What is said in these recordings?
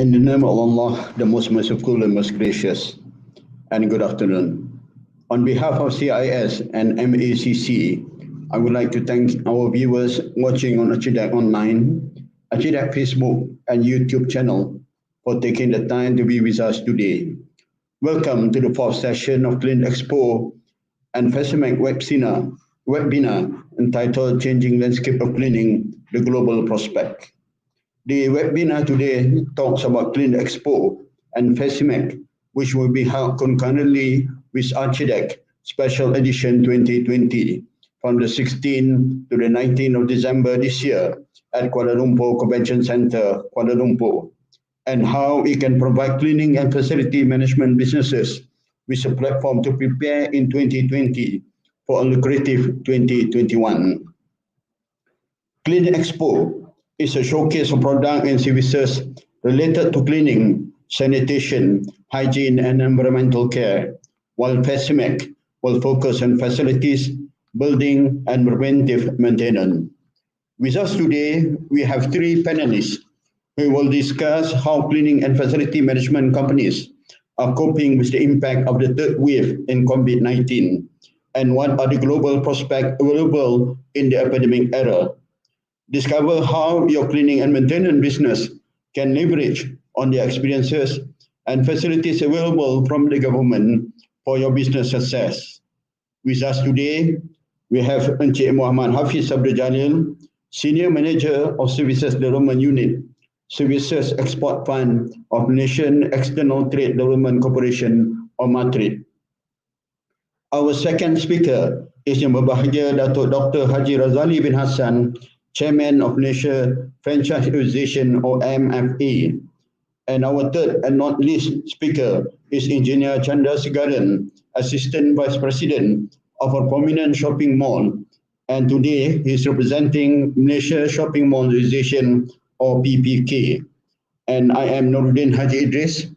In the name of Allah, the most merciful and most gracious, and good afternoon. On behalf of CIS and MACC, I would like to thank our viewers watching on ARCHIDEX Online, ARCHIDEX Facebook and YouTube channel for taking the time to be with us today. Welcome to the fourth session of CLEANExpo and FACIMEX webinar entitled Changing Landscape of Cleaning, the Global Prospect. The webinar today talks about CLEANExpo and FACIMEX, which will be held concurrently with ARCHIDEX Special Edition 2020 from the 16th to the 19th of December this year at Kuala Lumpur Convention Centre, Kuala Lumpur, and how it can provide cleaning and facility management businesses with a platform to prepare in 2020 for a lucrative 2021. CLEANExpo is a showcase of products and services related to cleaning, sanitation, hygiene, and environmental care, while FACIMEX will focus on facilities, building, and preventive maintenance. With us today, we have three panelists who will discuss how cleaning and facility management companies are coping with the impact of the third wave in COVID-19 and what are the global prospects available in the epidemic era. Discover how your cleaning and maintenance business can leverage on the experiences and facilities available from the government for your business success. With us today, we have Encik Muhammad Hafiz Abdul Jalil, Senior Manager of Services Development Unit, Services Export Fund of Malaysian External Trade Development Corporation or MATRADE. Our second speaker is Yang Berbahagia Datuk Dr. Haji Razali bin Hassan, Chairman of Malaysia Franchise Association or MFA. And our third and not least speaker is Engineer Chandra Sigaran, Assistant Vice President of a prominent shopping mall. And today he is representing Malaysia Shopping Mall Association or PPK. And I am Nuruddin Haji Idris,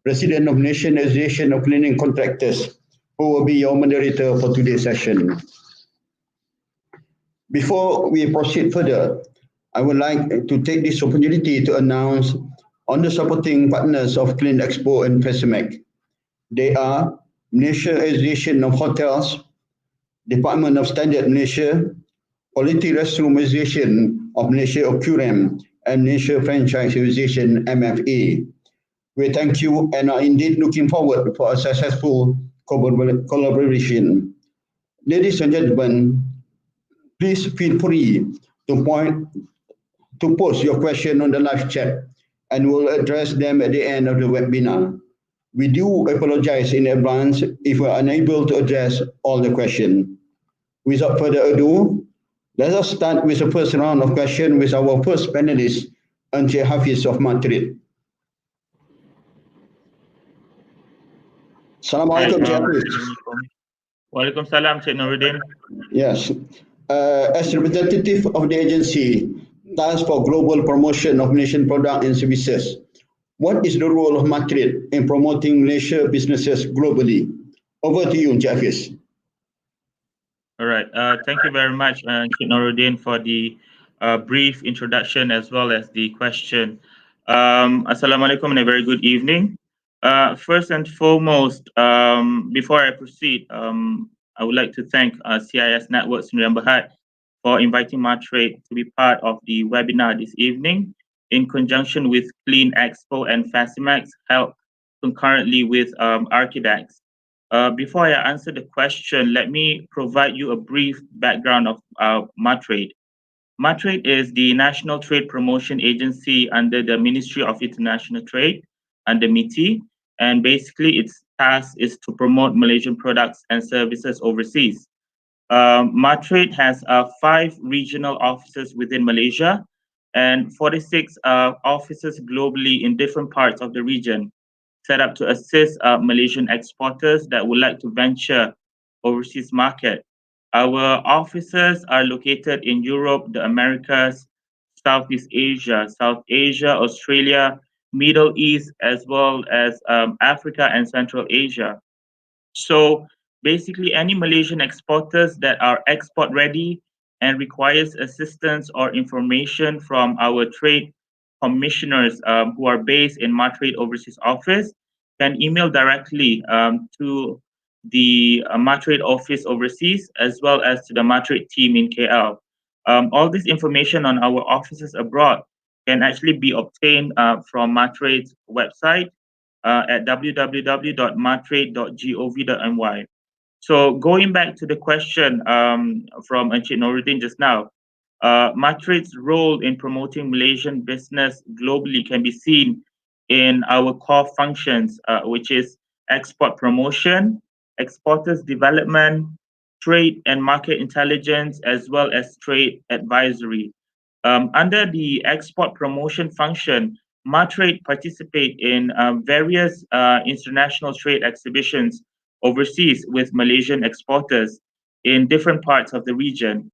President of Malaysian Association of Cleaning Contractors, who will be your moderator for today's session. Before we proceed further, I would like to take this opportunity to announce on the supporting partners of CLEANExpo and FACIMEX. They are Malaysia Association of Hotels, Department of Standard Malaysia, Quality Restroom Association of Malaysia or QRAM, and Malaysia Franchise Association MFA. We thank you and are indeed looking forward for a successful collaboration. Ladies and gentlemen, please feel free to post your question on the live chat and we'll address them at the end of the webinar. We do apologize in advance if we're unable to address all the questions. Without further ado, let us start with the first round of questions with our first panelist, Encik Hafiz of MATRADE. Assalamualaikum, Encik Hafiz. Waalaikumsalam, Cik Nuruddin. Yes. As representative of the agency tasked for global promotion of Malaysian products and services, what is the role of MATRADE in promoting Malaysia businesses globally? Over to you, Encik Hafiz. All right. Thank you very much, Cik Nuruddin, for the brief introduction as well as the question. Assalamualaikum and a very good evening. First and foremost, before I proceed, I would like to thank CIS Network Sdn Bhd for inviting MATRADE to be part of the webinar this evening in conjunction with CLEANExpo and FACIMEX held concurrently with ARCHIDEX. Before I answer the question, let me provide you a brief background of MATRADE. MATRADE is the National Trade Promotion Agency under the Ministry of International Trade, under MITI, and basically its task is to promote Malaysian products and services overseas. MATRADE has 5 regional offices within Malaysia and 46 offices globally in different parts of the region, set up to assist Malaysian exporters that would like to venture overseas market. Our offices are located in Europe, the Americas, Southeast Asia, South Asia, Australia, Middle East, as well as Africa and Central Asia. So basically any Malaysian exporters that are export ready and requires assistance or information from our trade commissioners who are based in MATRADE Overseas Office can email directly to the MATRADE Office Overseas as well as to the MATRADE team in KL. All this information on our offices abroad can actually be obtained from MATRADE's website at www.matrade.gov.my. So going back to the question from Encik Noruddin just now, MATRADE's role in promoting Malaysian business globally can be seen in our core functions, which is export promotion, exporters development, trade and market intelligence, as well as trade advisory. Under the export promotion function, MATRADE participate in various international trade exhibitions overseas with Malaysian exporters in different parts of the region.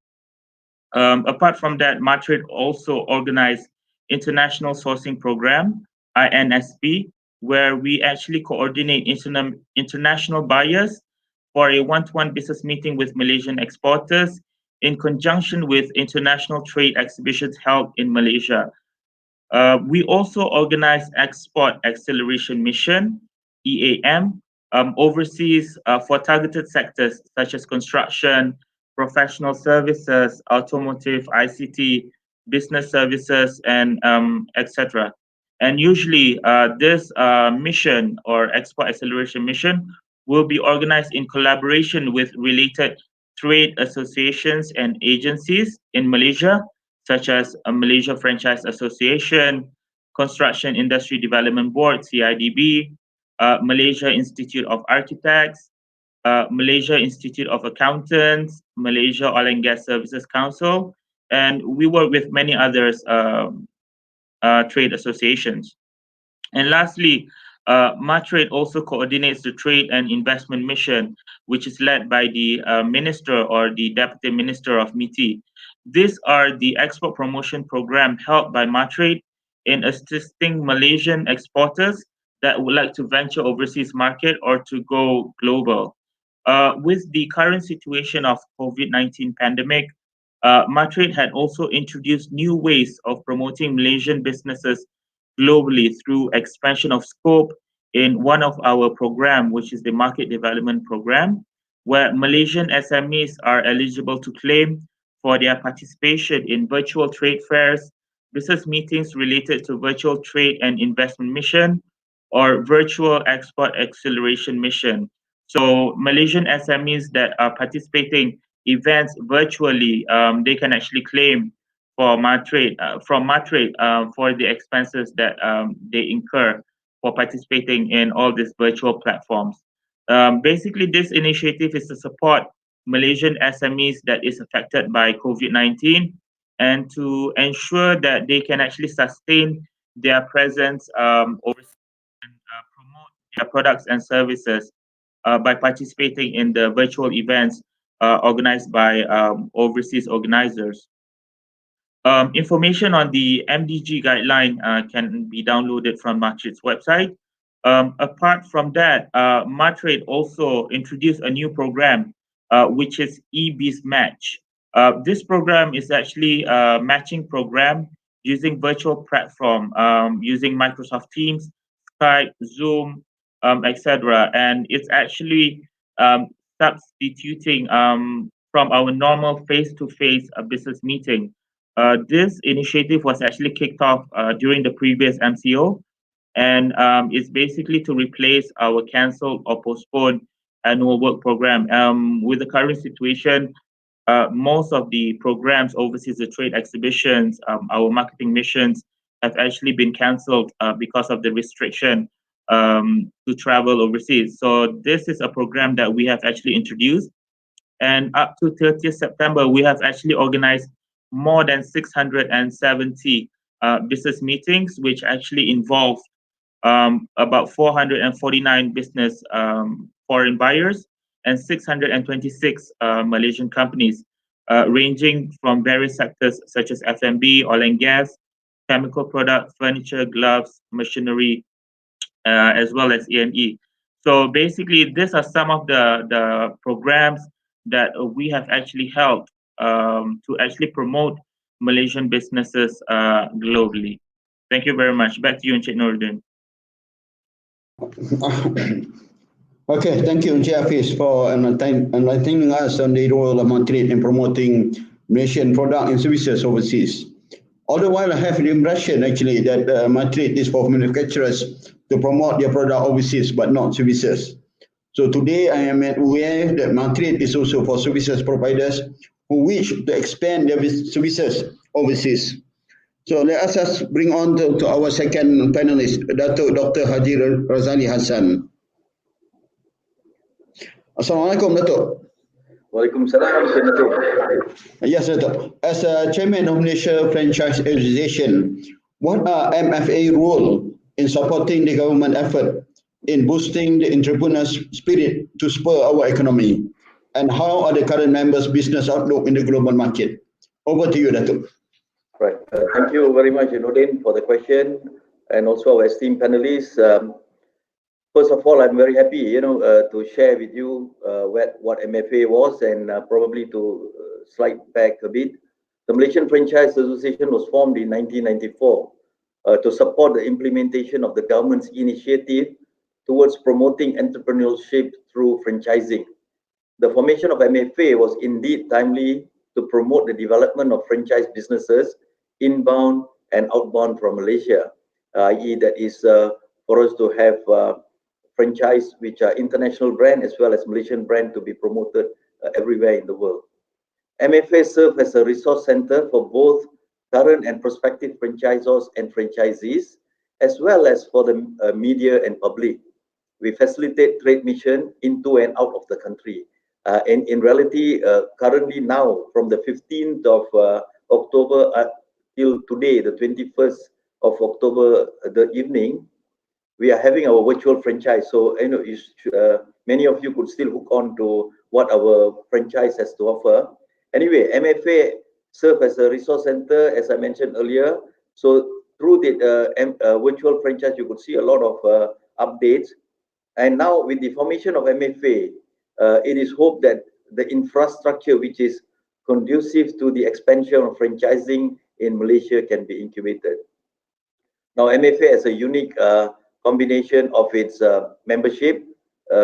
Apart from that, MATRADE also organize International Sourcing Program, INSP, where we actually coordinate international buyers for a one-to-one business meeting with Malaysian exporters in conjunction with international trade exhibitions held in Malaysia. We also organize Export Acceleration Mission, EAM, overseas for targeted sectors such as construction, professional services, automotive, ICT, business services, and etc. And usually this mission or Export Acceleration Mission will be organized in collaboration with related trade associations and agencies in Malaysia, such as Malaysia Franchise Association, Construction Industry Development Board, CIDB, Malaysia Institute of Architects, Malaysia Institute of Accountants, Malaysia Oil and Gas Services Council, and we work with many others trade associations. And lastly, MATRADE also coordinates the Trade and Investment Mission, which is led by the Minister or the Deputy Minister of MITI. These are the export promotion program held by MATRADE in assisting Malaysian exporters that would like to venture overseas market or to go global. With the current situation of COVID-19 pandemic, MATRADE had also introduced new ways of promoting Malaysian businesses globally through expansion of scope in one of our program, which is the Market Development Program, where Malaysian SMEs are eligible to claim for their participation in virtual trade fairs, business meetings related to virtual trade and investment mission, or virtual export acceleration mission. So Malaysian SMEs that are participating events virtually, they can actually claim for MATRADE, from MATRADE for the expenses that they incur for participating in all these virtual platforms. Basically, this initiative is to support Malaysian SMEs that is affected by COVID-19 and to ensure that they can actually sustain their presence overseas and promote their products and services by participating in the virtual events organized by overseas organizers. Information on the MDG guideline can be downloaded from MATRADE's website. Apart from that, MATRADE also introduced a new program, which is eBiz Match. This program is actually a matching program using virtual platform, using Microsoft Teams, Skype, Zoom, etc. And it's actually substituting from our normal face-to-face business meeting. This initiative was actually kicked off during the previous MCO, and it's basically to replace our cancelled or postponed annual work program. With the current situation, most of the programs overseas, the trade exhibitions, our marketing missions have actually been cancelled because of the restriction to travel overseas. So this is a program that we have actually introduced, and up to 30th September, we have actually organized more than 670 business meetings, which actually involve about 449 business foreign buyers and 626 Malaysian companies, ranging from various sectors such as F&B, oil and gas, chemical products, furniture, gloves, machinery, as well as E&E. So basically, these are some of the programs that we have actually held to actually promote Malaysian businesses globally. Thank you very much. Back to you, Encik Noordin. Okay, thank you, Encik Hafiz, for enlightening us on the role of MATRADE in promoting Malaysian product and services overseas. All the while, I have the impression actually that MATRADE is for manufacturers to promote their product overseas, but not services. So today, I am aware that MATRADE is also for services providers who wish to expand their services overseas. So let us just bring on to our second panelist, Dr. Haji Razali Hassan. Assalamualaikum, Dato'. Waalaikumsalam, Senator. Yes, Dato'. As a chairman of Malaysia Franchise Association, what are MFA role in supporting the government effort in boosting the entrepreneur's spirit to spur our economy? And how are the current members' business outlook in the global market? Over to you, Dato'. Right. Thank you very much, Noordin, for the question, and also our esteemed panelists. First of all, I'm very happy, to share with you what MFA was, and probably to slide back a bit. The Malaysian Franchise Association was formed in 1994 to support the implementation of the government's initiative towards promoting entrepreneurship through franchising. The formation of MFA was indeed timely to promote the development of franchise businesses inbound and outbound from Malaysia, i.e. that is for us to have franchise which are international brand as well as Malaysian brand to be promoted everywhere in the world. MFA serves as a resource center for both current and prospective franchisors and franchisees, as well as for the media and public. We facilitate trade mission into and out of the country. And in reality, currently now, from the 15th of October till today, the 21st of October, the evening, we are having our virtual franchise. So, many of you could still hook on to what our franchise has to offer. Anyway, MFA serves as a resource center, as I mentioned earlier. So through the virtual franchise, you could see a lot of updates. And now with the formation of MFA, it is hoped that the infrastructure which is conducive to the expansion of franchising in Malaysia can be incubated. Now, MFA has a unique combination of its membership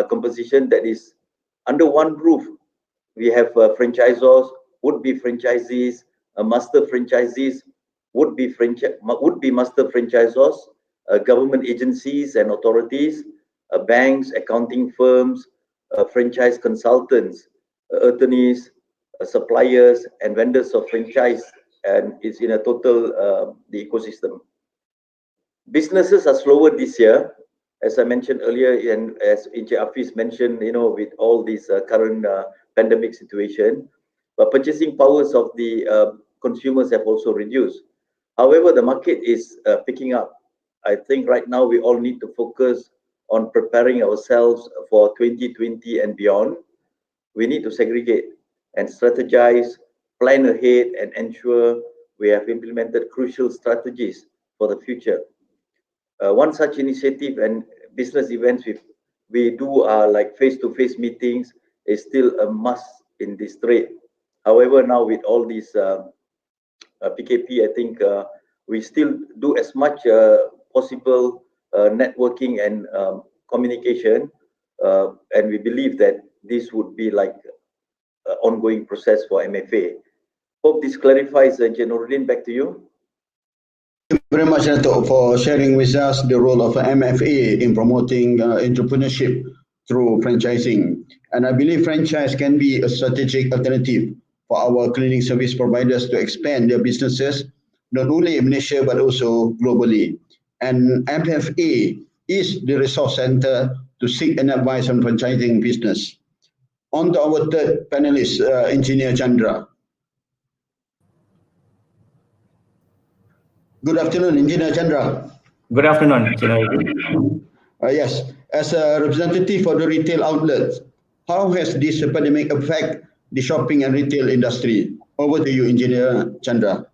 composition that is under one roof. We have franchisors, would-be franchisees, master franchisees, would-be master franchisors, government agencies and authorities, banks, accounting firms, franchise consultants, attorneys, suppliers, and vendors of franchise, and it's in a total the ecosystem. Businesses are slower this year, as I mentioned earlier, and as Encik Hafiz mentioned, with all this current pandemic situation, but purchasing powers of the consumers have also reduced. However, the market is picking up. I think right now we all need to focus on preparing ourselves for 2020 and beyond. We need to segregate and strategize, plan ahead, and ensure we have implemented crucial strategies for the future. One such initiative and business events we do are like face-to-face meetings is still a must in this trade. However, now with all these PKP, I think we still do as much possible networking and communication, and we believe that this would be like an ongoing process for MFA. Hope this clarifies. Noordin, back to you. Thank you very much, Dato', for sharing with us the role of MFA in promoting entrepreneurship through franchising. And I believe franchise can be a strategic alternative for our cleaning service providers to expand their businesses, not only in Malaysia, but also globally. And MFA is the resource center to seek and advise on franchising business. On to our third panelist, Engineer Chandra. Good afternoon, Engineer Chandra. Good afternoon, Engineer. Yes, as a representative of the retail outlets, how has this pandemic affected the shopping and retail industry? Over to you, Engineer Chandra.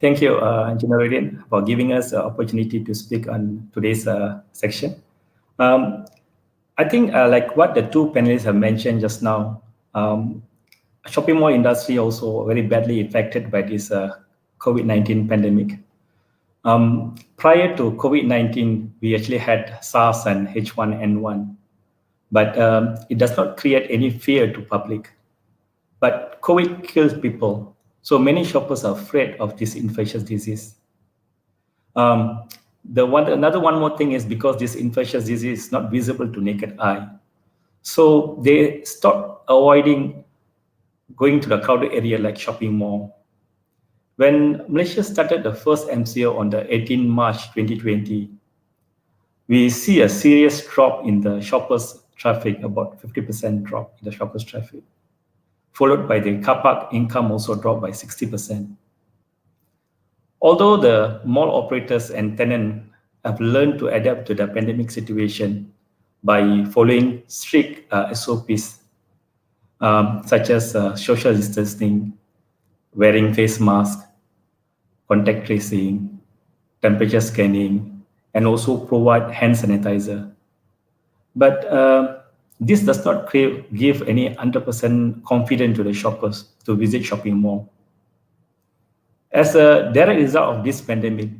Thank you, Engineer, for giving us the opportunity to speak on today's section. I think like what the two panelists have mentioned just now, shopping mall industry also very badly affected by this COVID-19 pandemic. Prior to COVID-19, we actually had SARS and H1N1, but it does not create any fear to public. But COVID kills people, so many shoppers are afraid of this infectious disease. Another one more thing is because this infectious disease is not visible to naked eye, so they stop avoiding going to the crowded area like shopping mall. When Malaysia started the first MCO on the 18 March 2020, we see a serious drop in the shoppers' traffic, about 50% drop in the shoppers' traffic, followed by the car park income also dropped by 60%. Although the mall operators and tenants have learned to adapt to the pandemic situation by following strict SOPs, such as social distancing, wearing face masks, contact tracing, temperature scanning, and also provide hand sanitizer. But this does not give any 100% confidence to the shoppers to visit shopping mall. As a direct result of this pandemic,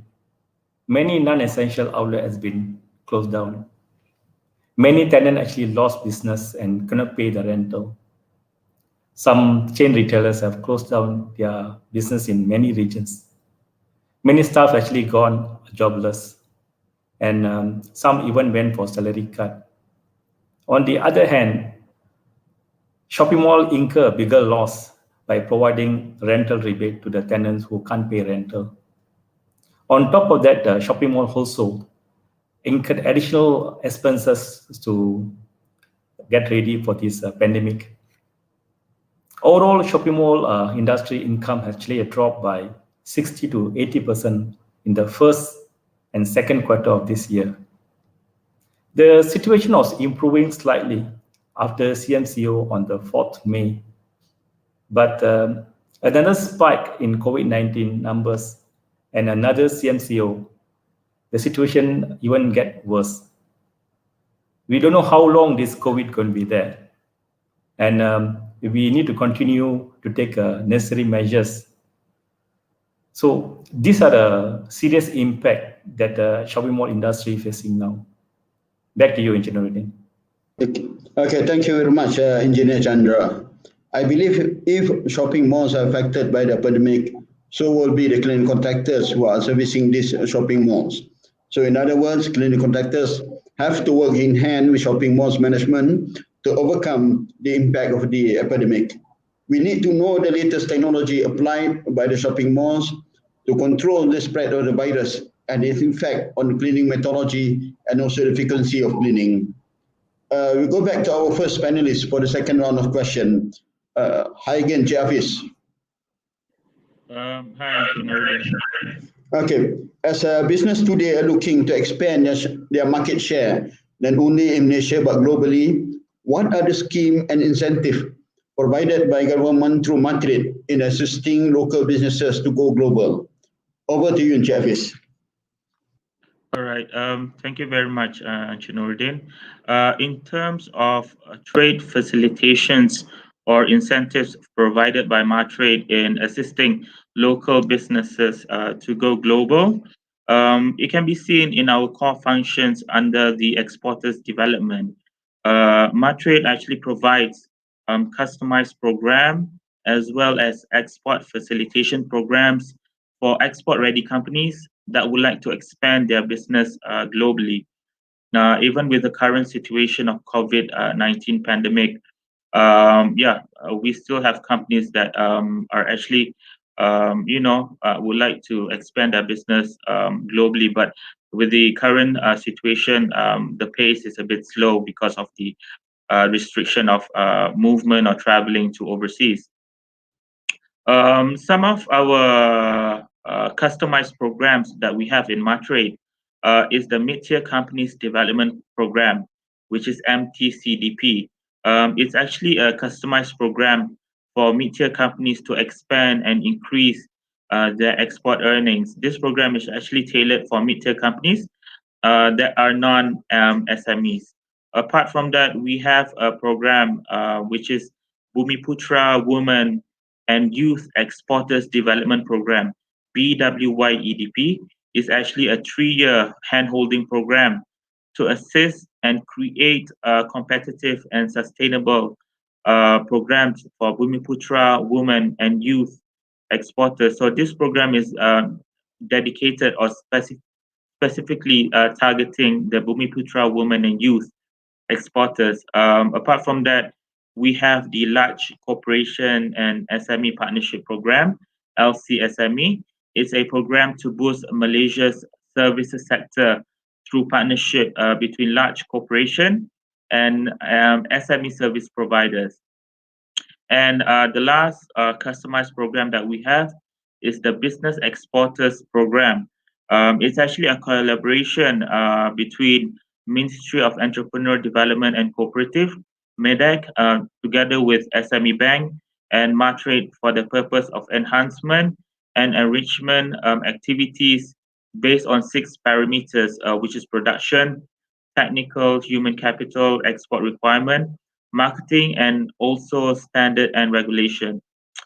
many non-essential outlets has been closed down. Many tenants actually lost business and cannot pay the rental. Some chain retailers have closed down their business in many regions. Many staff actually gone jobless, and some even went for salary cut. On the other hand, shopping mall incur a bigger loss by providing rental rebate to the tenants who can't pay rental. On top of that, the shopping mall also incurred additional expenses to get ready for this pandemic. Overall, shopping mall industry income actually dropped by 60 to 80% in the first and second quarter of this year. The situation was improving slightly after CMCO on the 4th May, but another spike in COVID-19 numbers and another CMCO, the situation even get worse. We don't know how long this COVID going to be there, and we need to continue to take necessary measures. So these are the serious impact that the shopping mall industry is facing now. Back to you, Engineer Udin. Okay, thank you very much, Engineer Chandra. I believe if shopping malls are affected by the pandemic, so will be the cleaning contractors who are servicing these shopping malls. So in other words, cleaning contractors have to work in hand with shopping malls management to overcome the impact of the epidemic. We need to know the latest technology applied by the shopping malls to control the spread of the virus and its effect on cleaning methodology and also the frequency of cleaning. We go back to our first panelist for the second round of question. Hi again, Javis. Hi, Engineer. Okay, as a business today are looking to expand their market share, not only in Malaysia but globally, what are the scheme and incentive provided by government through MATRADE in assisting local businesses to go global? Over to you, Javis. All right. Thank you very much, Nordin. In terms of trade facilitations or incentives provided by MATRADE in assisting local businesses to go global, it can be seen in our core functions under the exporters development. MATRADE actually provides customized program as well as export facilitation programs for export-ready companies that would like to expand their business globally. Even with the current situation of COVID-19 pandemic, we still have companies that are actually, would like to expand their business globally. But with the current situation, the pace is a bit slow because of the restriction of movement or traveling to overseas. Some of our customized programs that we have in MATRADE is the Mid-Tier Companies Development Program, which is MTCDP. It's actually a customized program for mid-tier companies to expand and increase their export earnings. This program is actually tailored for mid-tier companies that are non-SMEs. Apart from that, we have a program which is Bumiputra Women and Youth Exporters Development Program, BWYEDP. is actually a 3-year hand-holding program to assist and create competitive and sustainable programs for Bumiputra women and youth exporters. So this program is dedicated or specifically targeting the Bumiputra women and youth exporters. Apart from that, we have the Large Corporation and SME Partnership Program, LCSME. It's a program to boost Malaysia's services sector through partnership between large corporation and SME service providers. And the last customized program that we have is the Business Exporters Program. It's actually a collaboration between Ministry of Entrepreneur Development and Cooperative, MEDEC, together with SME Bank and MATRADE for the purpose of enhancement and enrichment activities based on 6 parameters, which is production, technical, human capital, export requirement, marketing, and also standard and regulation.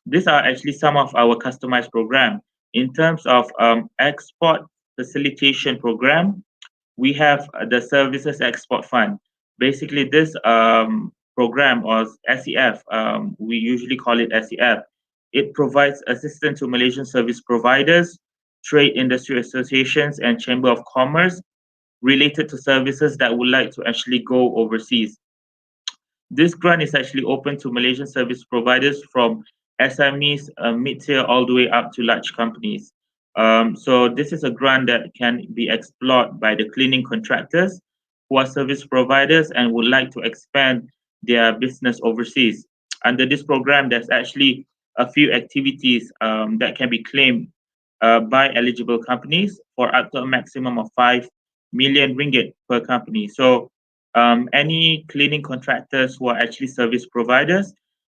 These are actually some of our customized program. In terms of export facilitation program, we have the Services Export Fund. Basically, this program, or SEF, we usually call it SEF, it provides assistance to Malaysian service providers, trade industry associations, and Chamber of Commerce related to services that would like to actually go overseas. This grant is actually open to Malaysian service providers from SMEs, mid-tier, all the way up to large companies. So this is a grant that can be explored by the cleaning contractors who are service providers and would like to expand their business overseas. Under this program, there's actually a few activities that can be claimed by eligible companies for up to a maximum of 5 million ringgit per company. So any cleaning contractors who are actually service providers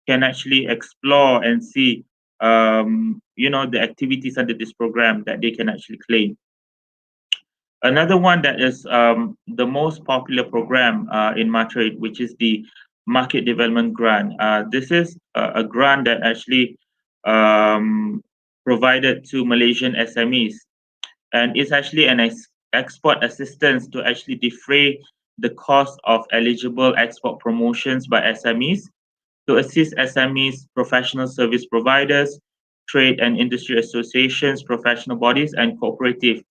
can actually explore and see, the activities under this program that they can actually claim. Another one that is the most popular program in MATRADE, which is the Market Development Grant. This is a grant that actually provided to Malaysian SMEs, and it's actually an export assistance to actually defray the cost of eligible export promotions by SMEs, to assist SMEs, professional service providers, trade and industry associations, professional bodies, and cooperative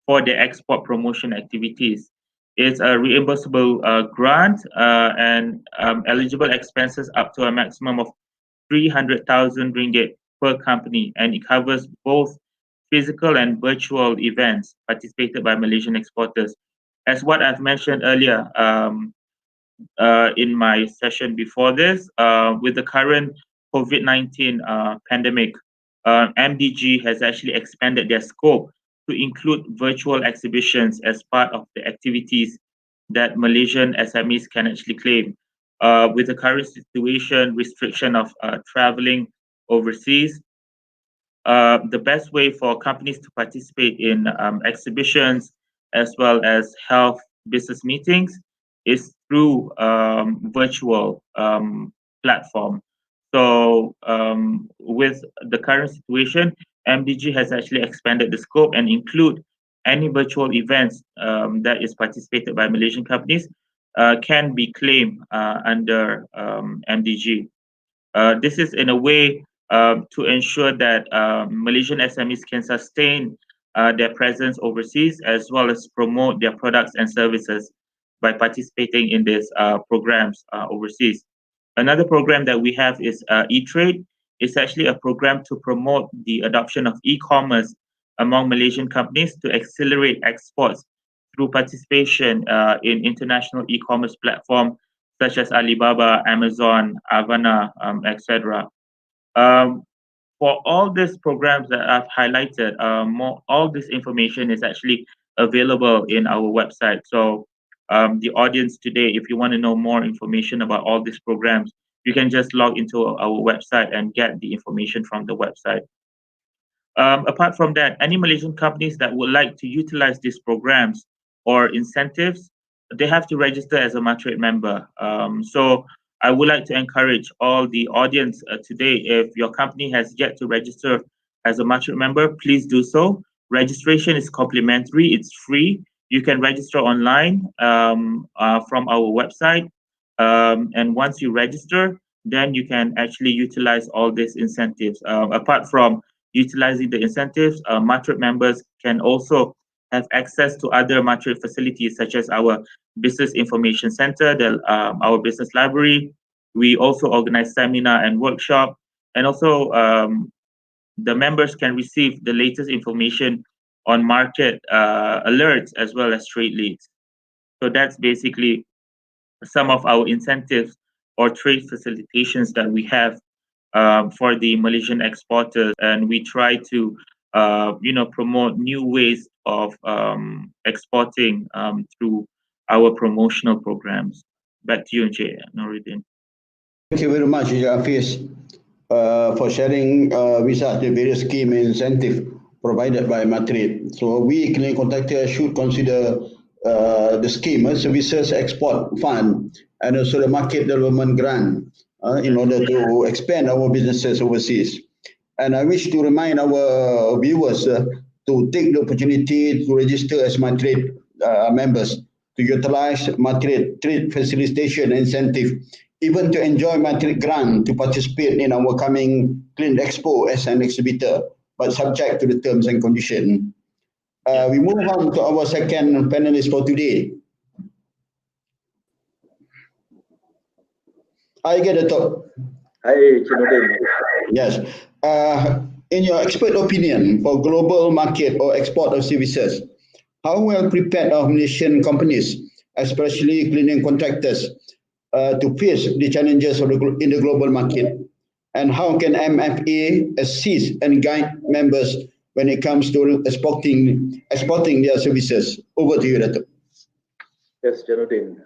for their export promotion activities. It's a reimbursable grant and eligible expenses up to a maximum of 300,000 ringgit per company, and it covers both physical and virtual events participated by Malaysian exporters. As what I've mentioned earlier in my session before this, with the current COVID-19 pandemic, MDG has actually expanded their scope to include virtual exhibitions as part of the activities that Malaysian SMEs can actually claim. With the current situation, restriction of traveling overseas, the best way for companies to participate in exhibitions as well as health business meetings is through virtual platform. So with the current situation, MDG has actually expanded the scope and include any virtual events that is participated by Malaysian companies can be claimed under MDG. This is in a way to ensure that Malaysian SMEs can sustain their presence overseas as well as promote their products and services by participating in these programs overseas. Another program that we have is e-trade. It's actually a program to promote the adoption of e-commerce among Malaysian companies to accelerate exports through participation in international e-commerce platforms such as Alibaba, Amazon, Avana, etc. For all these programs that I've highlighted, all this information is actually available in our website. So the audience today, if you want to know more information about all these programs, you can just log into our website and get the information from the website. Apart from that, any Malaysian companies that would like to utilize these programs or incentives, they have to register as a MATRADE member. So I would like to encourage all the audience today, if your company has yet to register as a MATRADE member, please do so. Registration is complimentary, it's free. You can register online from our website. And once you register, then you can actually utilize all these incentives. Apart from utilizing the incentives, MATRADE members can also have access to other MATRADE facilities, such as our Business Information Center, our business library. We also organize seminar and workshop, and also the members can receive the latest information on market alerts as well as trade leads. So that's basically some of our incentives or trade facilitations that we have for the Malaysian exporters, and we try to promote new ways of exporting through our promotional programs. Back to you, Encik Noordin. Thank you very much, Hafiz, for sharing with us the various scheme and incentive provided by MATRADE. So we, clinic contractors, should consider the scheme, Services Export Fund, and also the Market Development Grant in order to expand our businesses overseas. And I wish to remind our viewers to take the opportunity to register as MATRADE members, to utilize MATRADE trade facilitation incentive, even to enjoy MATRADE grant to participate in our coming CLEANExpo as an exhibitor, but subject to the terms and conditions. We move on to our second panelist for today. I get a talk. Hi, Noordin. Yes. In your expert opinion for global market or export of services, how well prepared are Malaysian companies, especially cleaning contractors, to face the challenges in the global market? And how can MFA assist and guide members when it comes to exporting their services? Over to you, Dato'. Yes, Noordin.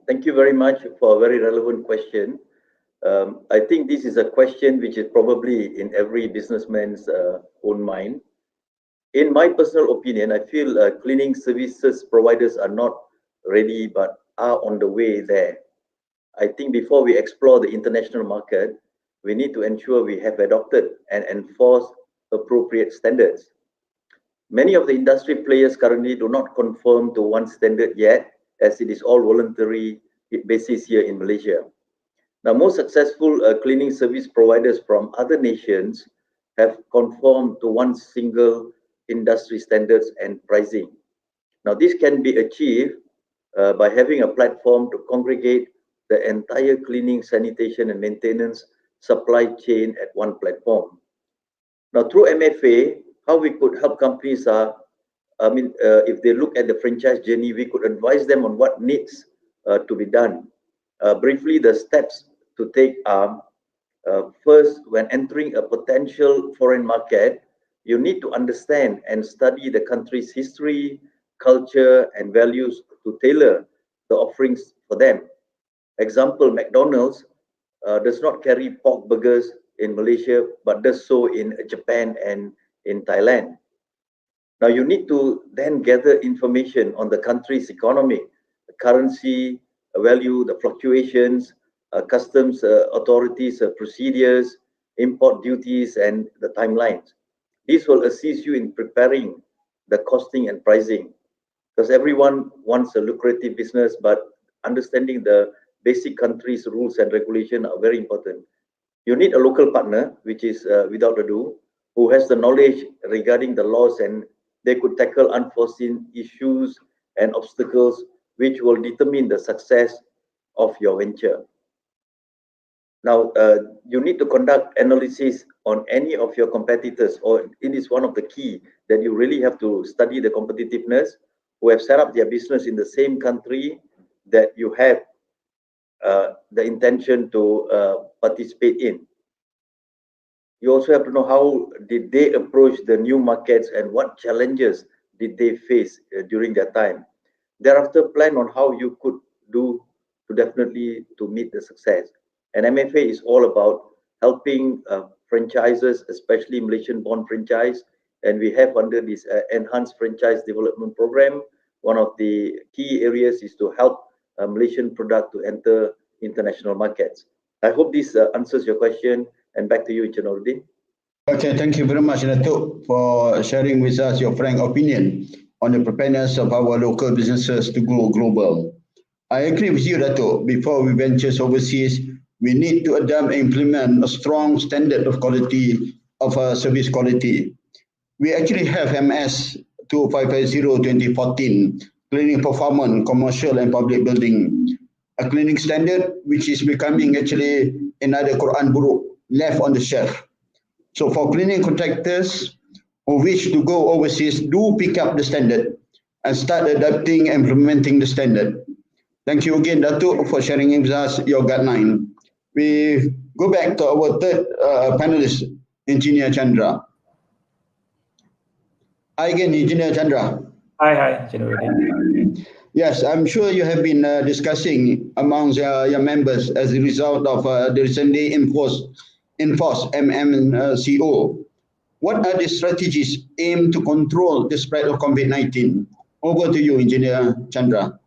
Thank you very much for a very relevant question. I think this is a question which is probably in every businessman's own mind. In my personal opinion, I feel cleaning services providers are not ready but are on the way there. I think before we explore the international market, we need to ensure we have adopted and enforced appropriate standards. Many of the industry players currently do not conform to one standard yet, as it is all voluntary basis here in Malaysia. Now, most successful cleaning service providers from other nations have conformed to one single industry standards and pricing. Now, this can be achieved by having a platform to congregate the entire cleaning, sanitation, and maintenance supply chain at one platform. Now, through MFA, how we could help companies are, if they look at the franchise journey, we could advise them on what needs to be done. Briefly, the steps to take are, first, when entering a potential foreign market, you need to understand and study the country's history, culture, and values to tailor the offerings for them. Example, McDonald's does not carry pork burgers in Malaysia, but does so in Japan and in Thailand. Now, you need to then gather information on the country's economy, the currency, value, the fluctuations, customs authorities, procedures, import duties, and the timelines. This will assist you in preparing the costing and pricing, because everyone wants a lucrative business, but understanding the basic country's rules and regulation are very important. You need a local partner, which is without ado, who has the knowledge regarding the laws, and they could tackle unforeseen issues and obstacles which will determine the success of your venture. Now, you need to conduct analysis on any of your competitors, or it is one of the key that you really have to study the competitiveness who have set up their business in the same country that you have the intention to participate in. You also have to know how did they approach the new markets and what challenges did they face during that time. Thereafter, plan on how you could do to definitely to meet the success. And MFA is all about helping franchises, especially Malaysian-born franchise. And we have under this enhanced franchise development program, one of the key areas is to help Malaysian product to enter international markets. I hope this answers your question. And back to you, Noordin. Okay, thank you very much, Datuk, for sharing with us your frank opinion on the preparedness of our local businesses to go global. I agree with you, Datuk. Before we venture overseas, we need to adapt and implement a strong standard of quality of service quality. We actually have MS 2550-2014, cleaning performance, commercial and public building, a cleaning standard which is becoming actually another Quran book left on the shelf. So for cleaning contractors who wish to go overseas, do pick up the standard and start adapting and implementing the standard. Thank you again, Datuk, for sharing with us your guideline. We go back to our third panelist, Engineer Chandra. Hi again, Engineer Chandra. Hi, Engineer. Yes, I'm sure you have been discussing amongst your members as a result of the recently enforced MMCO. What are the strategies aimed to control the spread of COVID-19? Over to you, Engineer Chandra.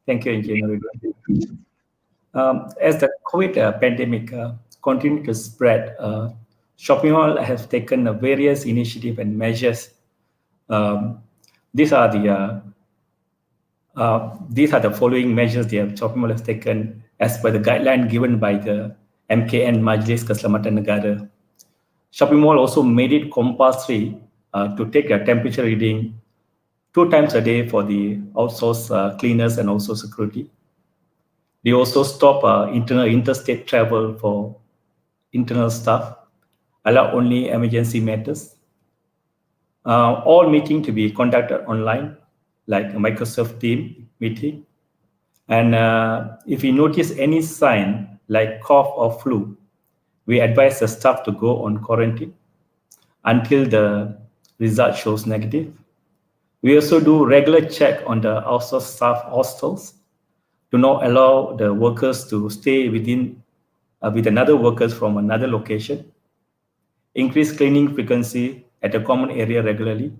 Thank you, Engineer. As the COVID pandemic continued to spread, shopping mall has taken various initiatives and measures. These are the following measures the shopping mall has taken as per the guideline given by the MKN Majlis Keselamatan Negara. Shopping mall also made it compulsory to take a temperature reading 2 times a day for the outsourced cleaners and also security. They also stop interstate travel for internal staff, allow only emergency matters. All meetings to be conducted online, like a Microsoft Teams meeting. And if you notice any sign like cough or flu, we advise the staff to go on quarantine until the result shows negative. We also do regular check on the outsourced staff hostels. Do not allow the workers to stay within with another workers from another location. Increase cleaning frequency at a common area regularly.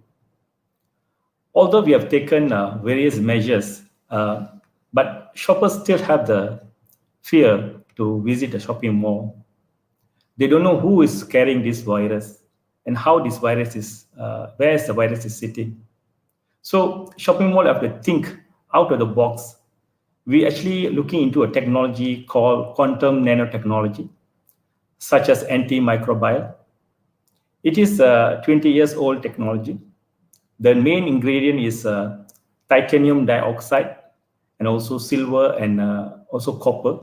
Although we have taken various measures, but shoppers still have the fear to visit the shopping mall. They don't know who is carrying this virus and how this virus is, where the virus is sitting. So shopping mall have to think out of the box. We actually looking into a technology called quantum nanotechnology, such as antimicrobial. It is a 20 years old technology. The main ingredient is titanium dioxide and also silver and also copper.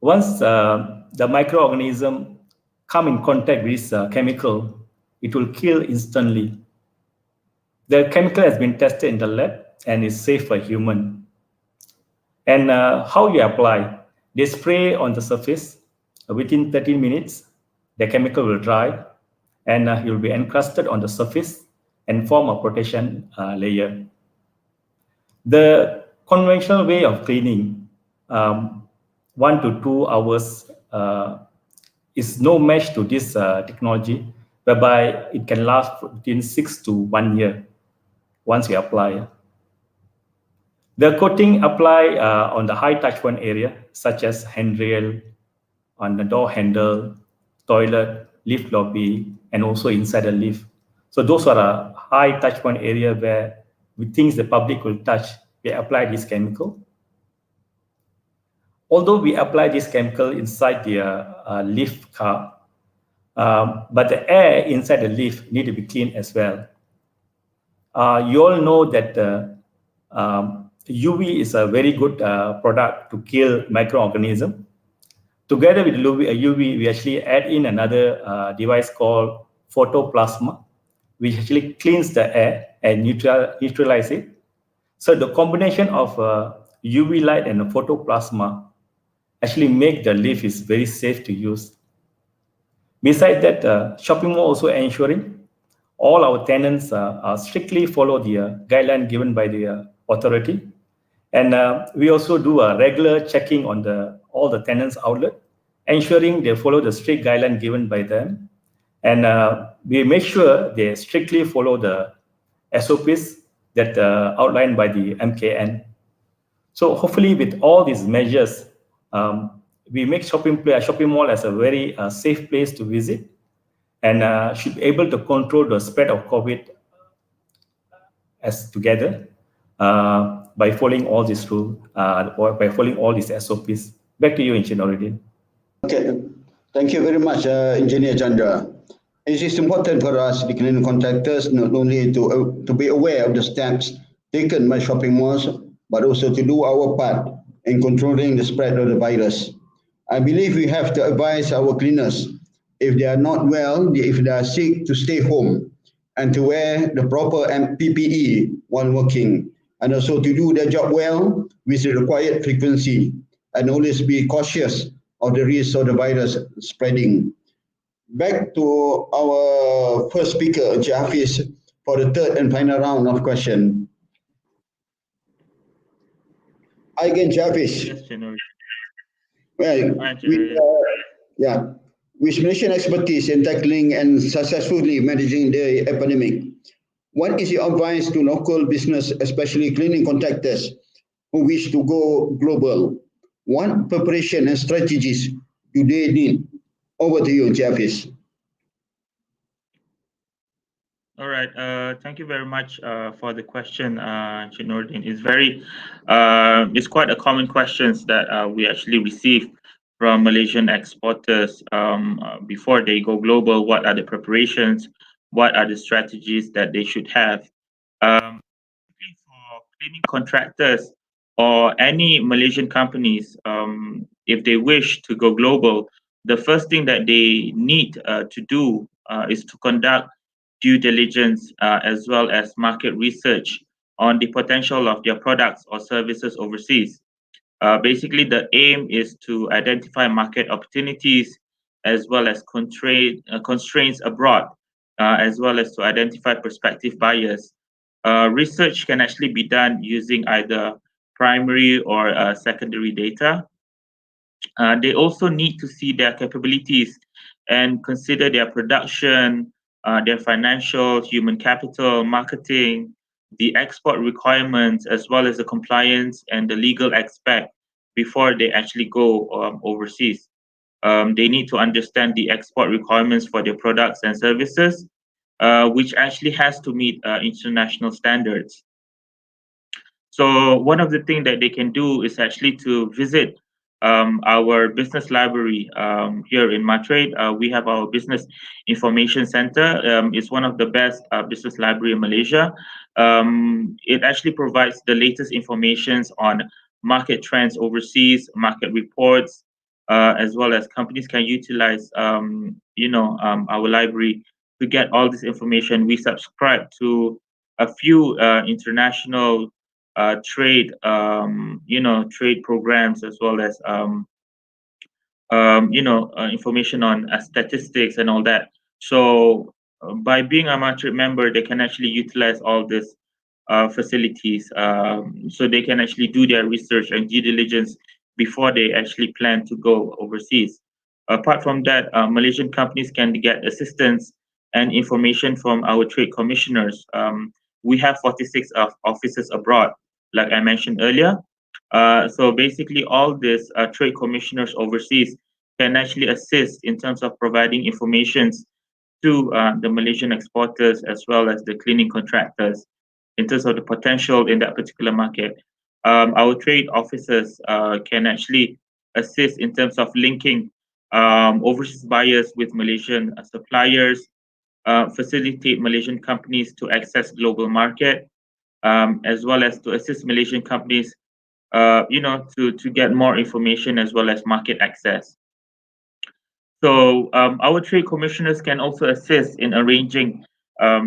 Once the microorganism come in contact with this chemical, it will kill instantly. The chemical has been tested in the lab and is safe for human. And how you apply? They spray on the surface. Within 13 minutes, the chemical will dry and it will be encrusted on the surface and form a protection layer. The conventional way of cleaning, 1 to 2 hours, is no match to this technology, whereby it can last between 6 to 1 year once you apply. The coating apply on the high touch point area, such as handrail, on the door handle, toilet, lift lobby, and also inside the lift. So those are a high touch point area where we think the public will touch. We apply this chemical. Although we apply this chemical inside the lift car, but the air inside the lift need to be cleaned as well. You all know that UV is a very good product to kill microorganisms. Together with UV, we actually add in another device called photoplasma, which actually cleans the air and neutralize it. So the combination of UV light and photoplasma actually make the lift is very safe to use. Besides that, shopping mall also ensuring all our tenants strictly follow the guideline given by the authority. And we also do a regular checking on all the tenants outlet, ensuring they follow the strict guideline given by them. And we make sure they strictly follow the SOPs that outlined by the MKN. So hopefully with all these measures, we make shopping mall as a very safe place to visit, and should be able to control the spread of COVID as together by following all these rules or by following all these SOPs. Back to you, Engineer Noordin. Okay, thank you very much, Engineer Chandra. It is important for us, the cleaning contractors, not only to be aware of the steps taken by shopping malls, but also to do our part in controlling the spread of the virus. I believe we have to advise our cleaners, if they are not well, if they are sick, to stay home and to wear the proper PPE while working, and also to do their job well with the required frequency, and always be cautious of the risk of the virus spreading. Back to our first speaker, Encik Hafiz, for the third and final round of question. Hi again, Encik Hafiz. Yes, General. Well, with Malaysian expertise in tackling and successfully managing the epidemic, what is your advice to local business, especially cleaning contractors who wish to go global? What preparation and strategies do they need? Over to you, Encik Hafiz. All right. Thank you very much for the question, Encik Noordin. It's quite a common questions that we actually receive from Malaysian exporters before they go global. What are the preparations? What are the strategies that they should have? For cleaning contractors or any Malaysian companies, if they wish to go global, the first thing that they need to do is to conduct due diligence as well as market research on the potential of their products or services overseas. Basically, the aim is to identify market opportunities as well as constraints abroad, as well as to identify prospective buyers. Research can actually be done using either primary or secondary data. They also need to see their capabilities and consider their production, their financial, human capital, marketing, the export requirements, as well as the compliance and the legal aspect before they actually go overseas. They need to understand the export requirements for their products and services, which actually has to meet international standards. So one of the things that they can do is actually to visit our business library here in MATRADE. We have our business information center. It's one of the best business library in Malaysia. It actually provides the latest informations on market trends overseas, market reports, as well as companies can utilize our library to get all this information. We subscribe to a few international trade trade programs, as well as information on statistics and all that. So by being a MATRADE member, they can actually utilize all these facilities, so they can actually do their research and due diligence before they actually plan to go overseas. Apart from that, Malaysian companies can get assistance and information from our trade commissioners. We have 46 offices abroad, like I mentioned earlier. So basically, all these trade commissioners overseas can actually assist in terms of providing information to the Malaysian exporters as well as the cleaning contractors in terms of the potential in that particular market. Our trade officers can actually assist in terms of linking overseas buyers with Malaysian suppliers, facilitate Malaysian companies to access global market, as well as to assist Malaysian companies, to get more information as well as market access. So our trade commissioners can also assist in arranging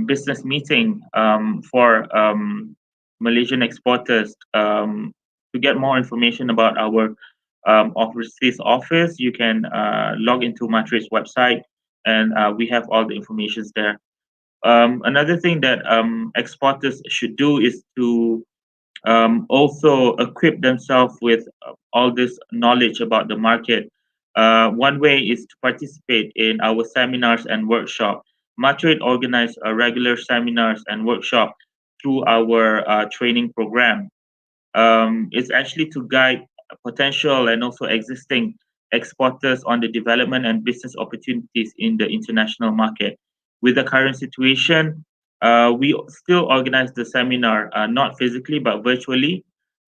business meeting for Malaysian exporters to get more information about our overseas office. You can log into MATRADE's website, and we have all the information there. Another thing that exporters should do is to also equip themselves with all this knowledge about the market. One way is to participate in our seminars and workshops. MATRADE organize regular seminars and workshops through our training program. It's actually to guide potential and also existing exporters on the development and business opportunities in the international market. With the current situation, we still organize the seminar, not physically, but virtually.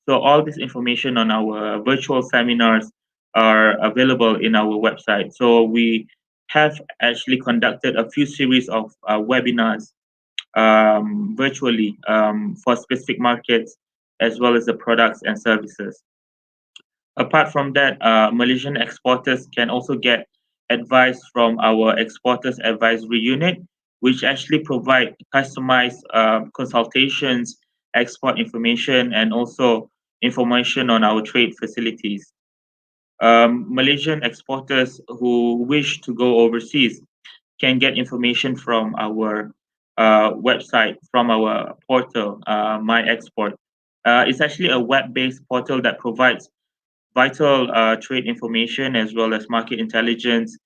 So all this information on our virtual seminars are available in our website. So we have actually conducted a few series of webinars virtually for specific markets, as well as the products and services. Apart from that, Malaysian exporters can also get advice from our Exporters Advisory Unit, which actually provide customized consultations, export information, and also information on our trade facilities. Malaysian exporters who wish to go overseas can get information from our website, from our portal, My Export. It's actually a web-based portal that provides vital trade information as well as market intelligence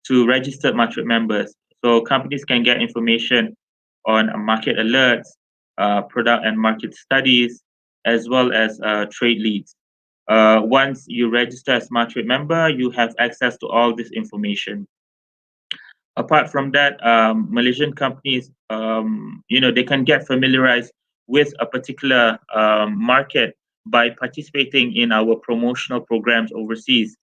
to registered MATRADE members. So companies can get information on market alerts, product and market studies, as well as trade leads. Once you register as MATRADE member, you have access to all this information. Apart from that, Malaysian companies, they can get familiarized with a particular market by participating in our promotional programs overseas,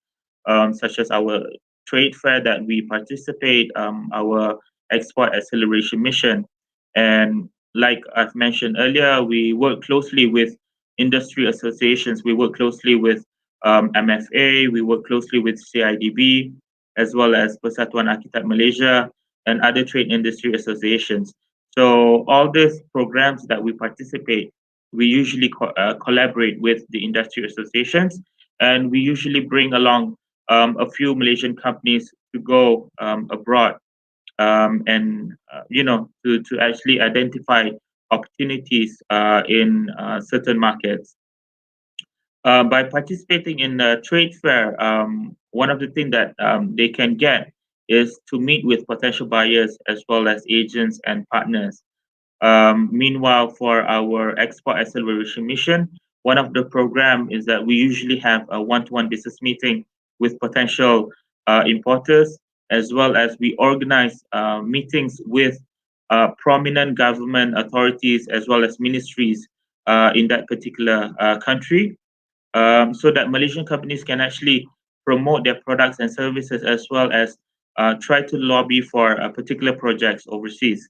such as our trade fair that we participate, our export acceleration mission. And like I've mentioned earlier, we work closely with industry associations. We work closely with MFA, we work closely with CIDB, as well as Persatuan Architect Malaysia and other trade industry associations. So all these programs that we participate, we usually collaborate with the industry associations, and we usually bring along a few Malaysian companies to go abroad and to actually identify opportunities in certain markets. By participating in the trade fair, one of the things that they can get is to meet with potential buyers as well as agents and partners. Meanwhile, for our export acceleration mission, one of the program is that we usually have a one-to-one business meeting with potential importers, as well as we organize meetings with prominent government authorities as well as ministries in that particular country, so that Malaysian companies can actually promote their products and services, as well as try to lobby for particular projects overseas.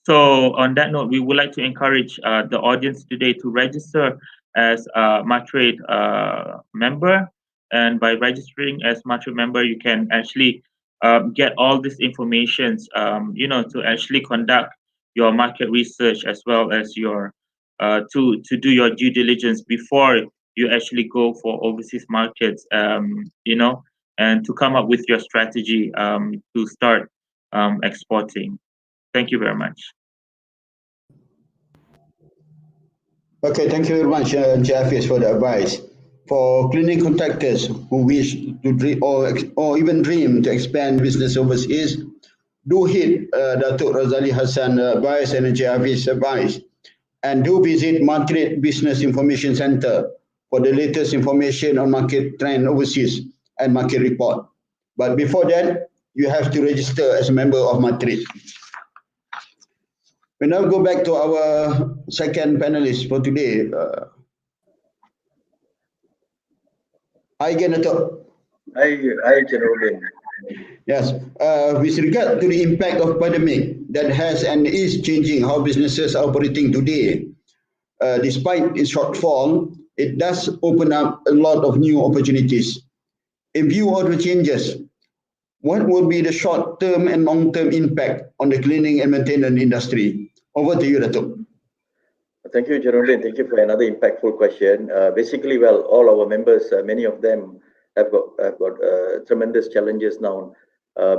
So on that note, we would like to encourage the audience today to register as a MATRADE member. And by registering as MATRADE member, you can actually get all this information, to actually conduct your market research, as well as your to do your due diligence before you actually go for overseas markets, and to come up with your strategy to start exporting. Thank you very much. Okay, thank you very much, Hafiz, for the advice. For cleaning contractors who wish to dream or even dream to expand business overseas, do hit Datuk Razali Hassan advice and Hafiz advice, and do visit MATRADE Business Information Center for the latest information on market trend overseas and market report. But before that, you have to register as a member of MATRADE. We now go back to our second panelist for today. Hi again, Datuk. Hi, General. Yes, with regard to the impact of pandemic that has and is changing how businesses are operating today, despite its shortfall, it does open up a lot of new opportunities. In view of the changes, what will be the short-term and long-term impact on the cleaning and maintenance industry? Over to you, Datuk. Thank you, General. Thank you for another impactful question. Basically, well, all our members, many of them have got tremendous challenges now.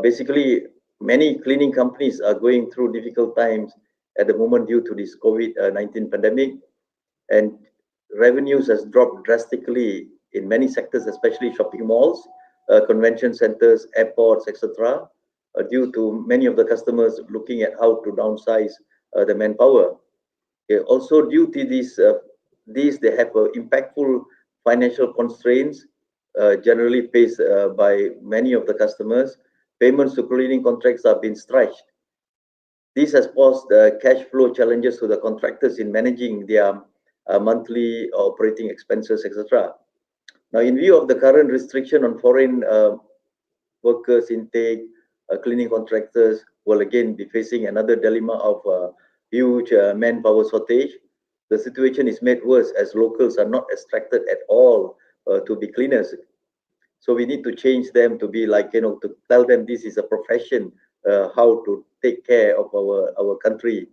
Basically, many cleaning companies are going through difficult times at the moment due to this COVID-19 pandemic, and revenues has dropped drastically in many sectors, especially shopping malls, convention centers, airports, etc., due to many of the customers looking at how to downsize the manpower. Also, due to these they have impactful financial constraints generally faced by many of the customers. Payments to cleaning contracts have been stretched. This has posed cash flow challenges to the contractors in managing their monthly operating expenses, etc. Now, in view of the current restriction on foreign workers intake, cleaning contractors will again be facing another dilemma of huge manpower shortage. The situation is made worse as locals are not attracted at all to be cleaners. So we need to change them to be like, to tell them this is a profession, how to take care of our country.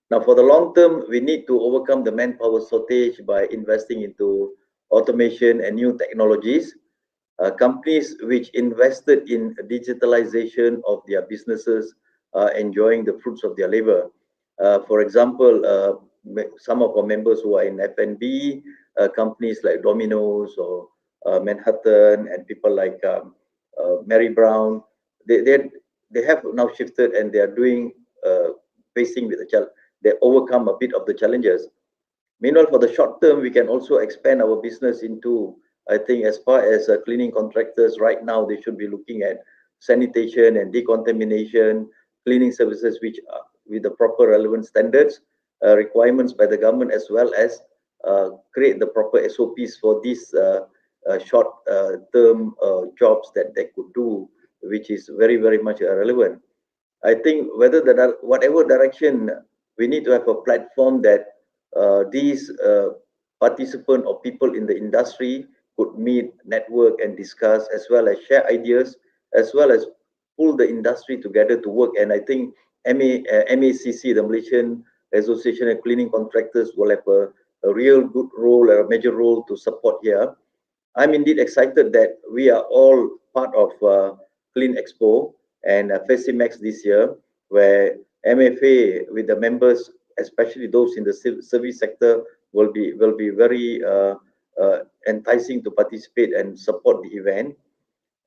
Now, for the long term, we need to overcome the manpower shortage by investing into automation and new technologies. Companies which invested in digitalization of their businesses are enjoying the fruits of their labor. For example, some of our members who are in F&B, companies like Domino's or Manhattan and people like Mary Brown, they have now shifted and they are doing facing with the challenge. They overcome a bit of the challenges. Meanwhile, for the short term, we can also expand our business into, I think, as far as cleaning contractors right now, they should be looking at sanitation and decontamination, cleaning services which are with the proper relevant standards, requirements by the government, as well as create the proper SOPs for these short-term jobs that they could do, which is very, very much relevant. I think whatever direction, we need to have a platform that these participants or people in the industry could meet, network, and discuss, as well as share ideas, as well as pull the industry together to work. And I think MACC, the Malaysian Association of Cleaning Contractors, will have a real good role, a major role to support here. I'm indeed excited that we are all part of CLEANExpo and FACIMEX this year, where MFA with the members, especially those in the service sector, will be very enticing to participate and support the event.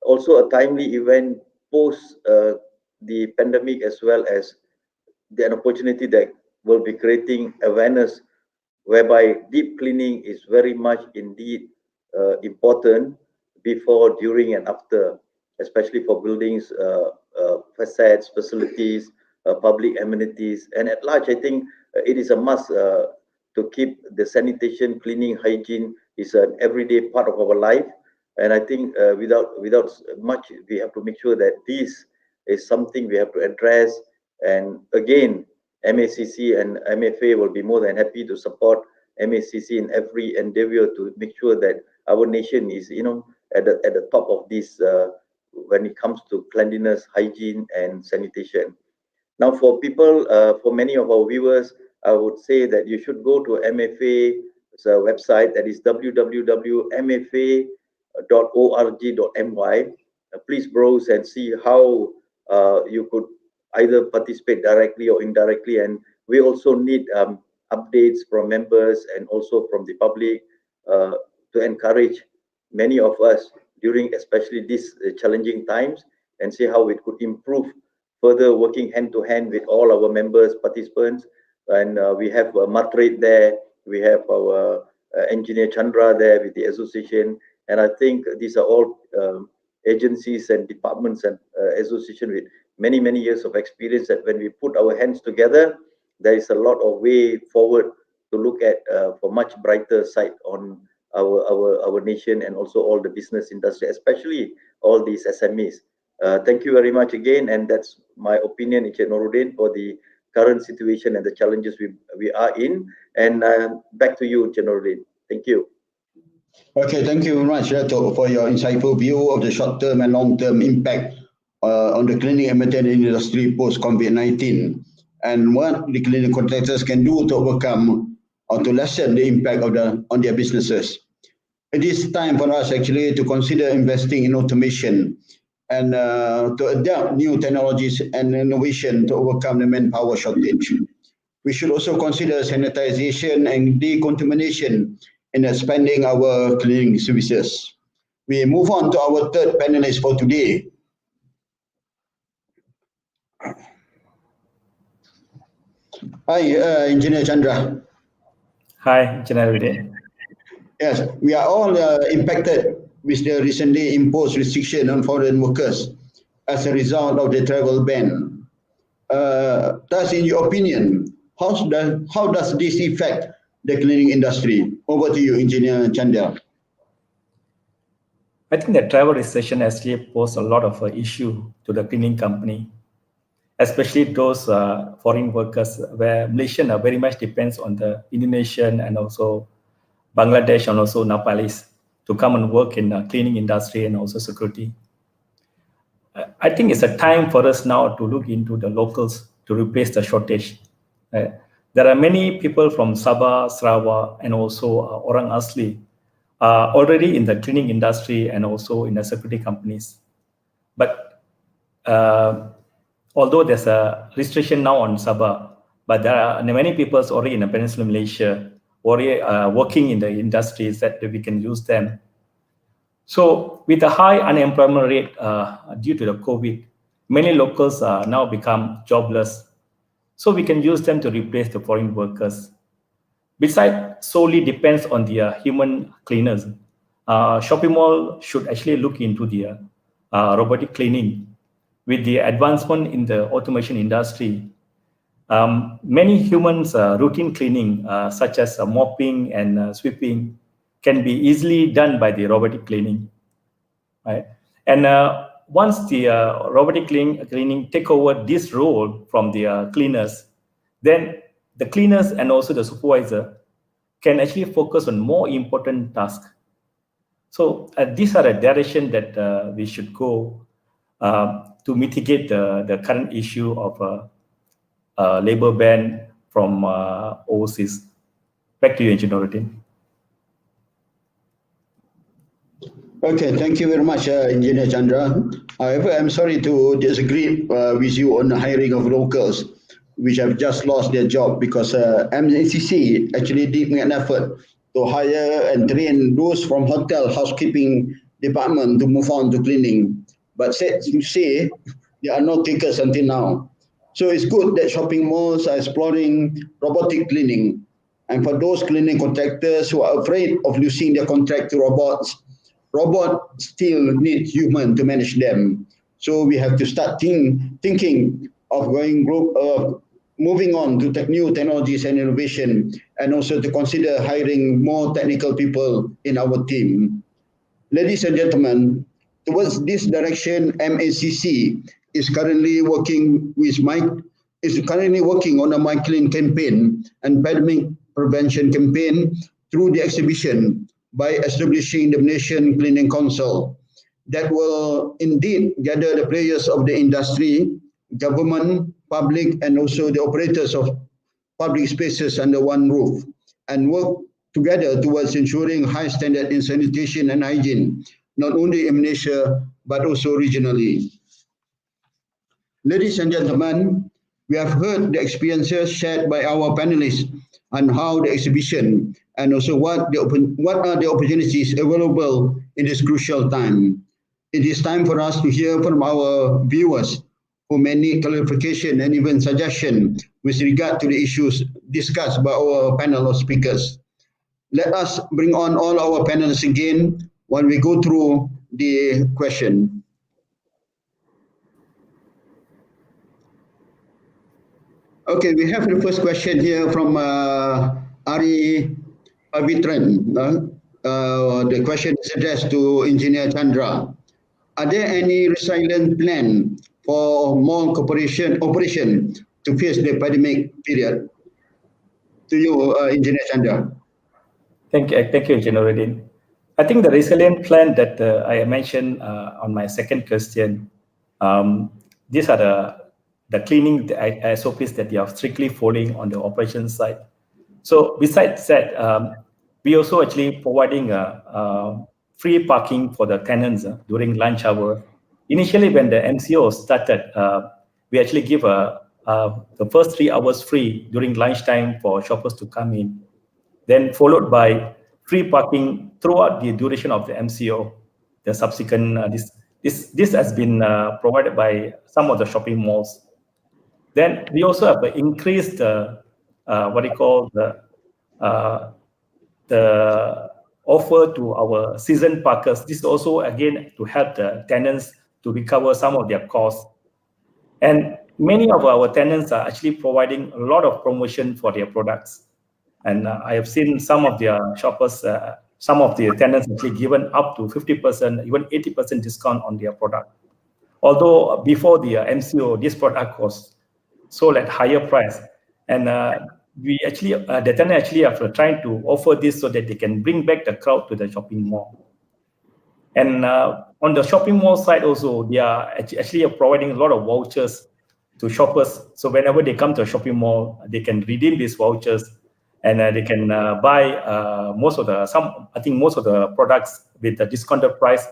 Also, a timely event post the pandemic, as well as an opportunity that will be creating awareness, whereby deep cleaning is very much indeed important before, during, and after, especially for buildings, facades, facilities, public amenities, and at large. I think it is a must to keep the sanitation, cleaning, hygiene is an everyday part of our life. And I think without much, we have to make sure that this is something we have to address. And again, MACC and MFA will be more than happy to support MACC in every endeavor to make sure that our nation is, at the top of this when it comes to cleanliness, hygiene, and sanitation. Now, for people, for many of our viewers, I would say that you should go to MFA's website, that is www.mfa.org.my. Please browse and see how you could either participate directly or indirectly. And we also need updates from members and also from the public to encourage many of us during especially these challenging times, and see how it could improve further, working hand to hand with all our members, participants. And we have MATRADE there, we have our engineer Chandra there with the association. And I think these are all agencies and departments and association with many, many years of experience, that when we put our hands together, there is a lot of way forward to look at for much brighter side on our nation, and also all the business industry, especially all these SMEs. Thank you very much again, and that's my opinion, Encik Noordin, for the current situation and the challenges we are in. And back to you, Encik Noordin. Thank you. Okay, thank you very much, Dato', for your insightful view of the short-term and long-term impact on the cleaning and maintenance industry post-COVID-19, and what the cleaning contractors can do to overcome or to lessen the impact on their businesses. It is time for us actually to consider investing in automation and to adapt new technologies and innovation to overcome the manpower shortage. We should also consider sanitization and decontamination in expanding our cleaning services. We move on to our third panelist for today. Hi, Engineer Chandra. Hi, Engineer Noordin. Yes, we are all impacted with the recently imposed restriction on foreign workers as a result of the travel ban. Thus, in your opinion, how does this affect the cleaning industry? Over to you, Engineer Chandra. I think the travel restriction actually posed a lot of issue to the cleaning company, especially those foreign workers, where Malaysian very much depends on the Indonesian and also Bangladesh and also Nepalese to come and work in the cleaning industry and also security. I think it's a time for us now to look into the locals to replace the shortage. There are many people from Sabah, Sarawak, and also Orang Asli already in the cleaning industry and also in the security companies. But although there's a restriction now on Sabah, but there are many people already in the Peninsular Malaysia already working in the industries that we can use them. So with the high unemployment rate due to the COVID, many locals now become jobless. So we can use them to replace the foreign workers. Besides, solely depends on the human cleaners. Shopping mall should actually look into the robotic cleaning. With the advancement in the automation industry, many humans routine cleaning, such as mopping and sweeping, can be easily done by the robotic cleaning, right? And once the robotic cleaning take over this role from the cleaners, then the cleaners and also the supervisor can actually focus on more important tasks. So these are the direction that we should go to mitigate the current issue of labor ban from overseas. Back to you, Engineer Nuruddin. Okay, thank you very much, Engineer Chandra. However, I'm sorry to disagree with you on the hiring of locals, which have just lost their job because MACC actually did make an effort to hire and train those from hotel housekeeping department to move on to cleaning. But sad to say, there are no takers until now. So it's good that shopping malls are exploring robotic cleaning. And for those cleaning contractors who are afraid of losing their contract to robots still need human to manage them. So we have to start thinking of moving on to new technologies and innovation, and also to consider hiring more technical people in our team. Ladies and gentlemen, towards this direction, MACC is currently working on a My Clean campaign and pandemic prevention campaign through the exhibition by establishing the Malaysian Cleaning Council that will indeed gather the players of the industry, government, public, and also the operators of public spaces under one roof, and work together towards ensuring high standard in sanitation and hygiene, not only in Malaysia, but also regionally. Ladies and gentlemen, we have heard the experiences shared by our panelists on how the exhibition and also what are the opportunities available in this crucial time. It is time for us to hear from our viewers who may need clarification and even suggestion with regard to the issues discussed by our panel of speakers. Let us bring on all our panelists again while we go through the question. Okay, we have the first question here from Ari Pavitran. The question is addressed to Engineer Chandra. Are there any resilient plan for more operation to face the pandemic period? To you, Engineer Chandra. Thank you, Engineer Nuruddin. I think the resilient plan that I mentioned on my second question, these are the cleaning SOPs that you are strictly following on the operations side. So besides that, we also actually providing free parking for the tenants during lunch hour. Initially, when the MCO started, we actually give the first 3 hours free during lunchtime for shoppers to come in, then followed by free parking throughout the duration of the MCO. The subsequent this has been provided by some of the shopping malls. Then we also have increased what we call the offer to our season parkers. This is also again to help the tenants to recover some of their costs. And many of our tenants are actually providing a lot of promotion for their products. And I have seen some of their shoppers, some of the tenants actually given up to 50%, even 80% discount on their product. Although before the MCO, this product was sold at higher price. And we actually, the tenant actually are trying to offer this so that they can bring back the crowd to the shopping mall. And on the shopping mall side also, they are actually providing a lot of vouchers to shoppers. So whenever they come to a shopping mall, they can redeem these vouchers, and they can buy most of the products with a discounted price,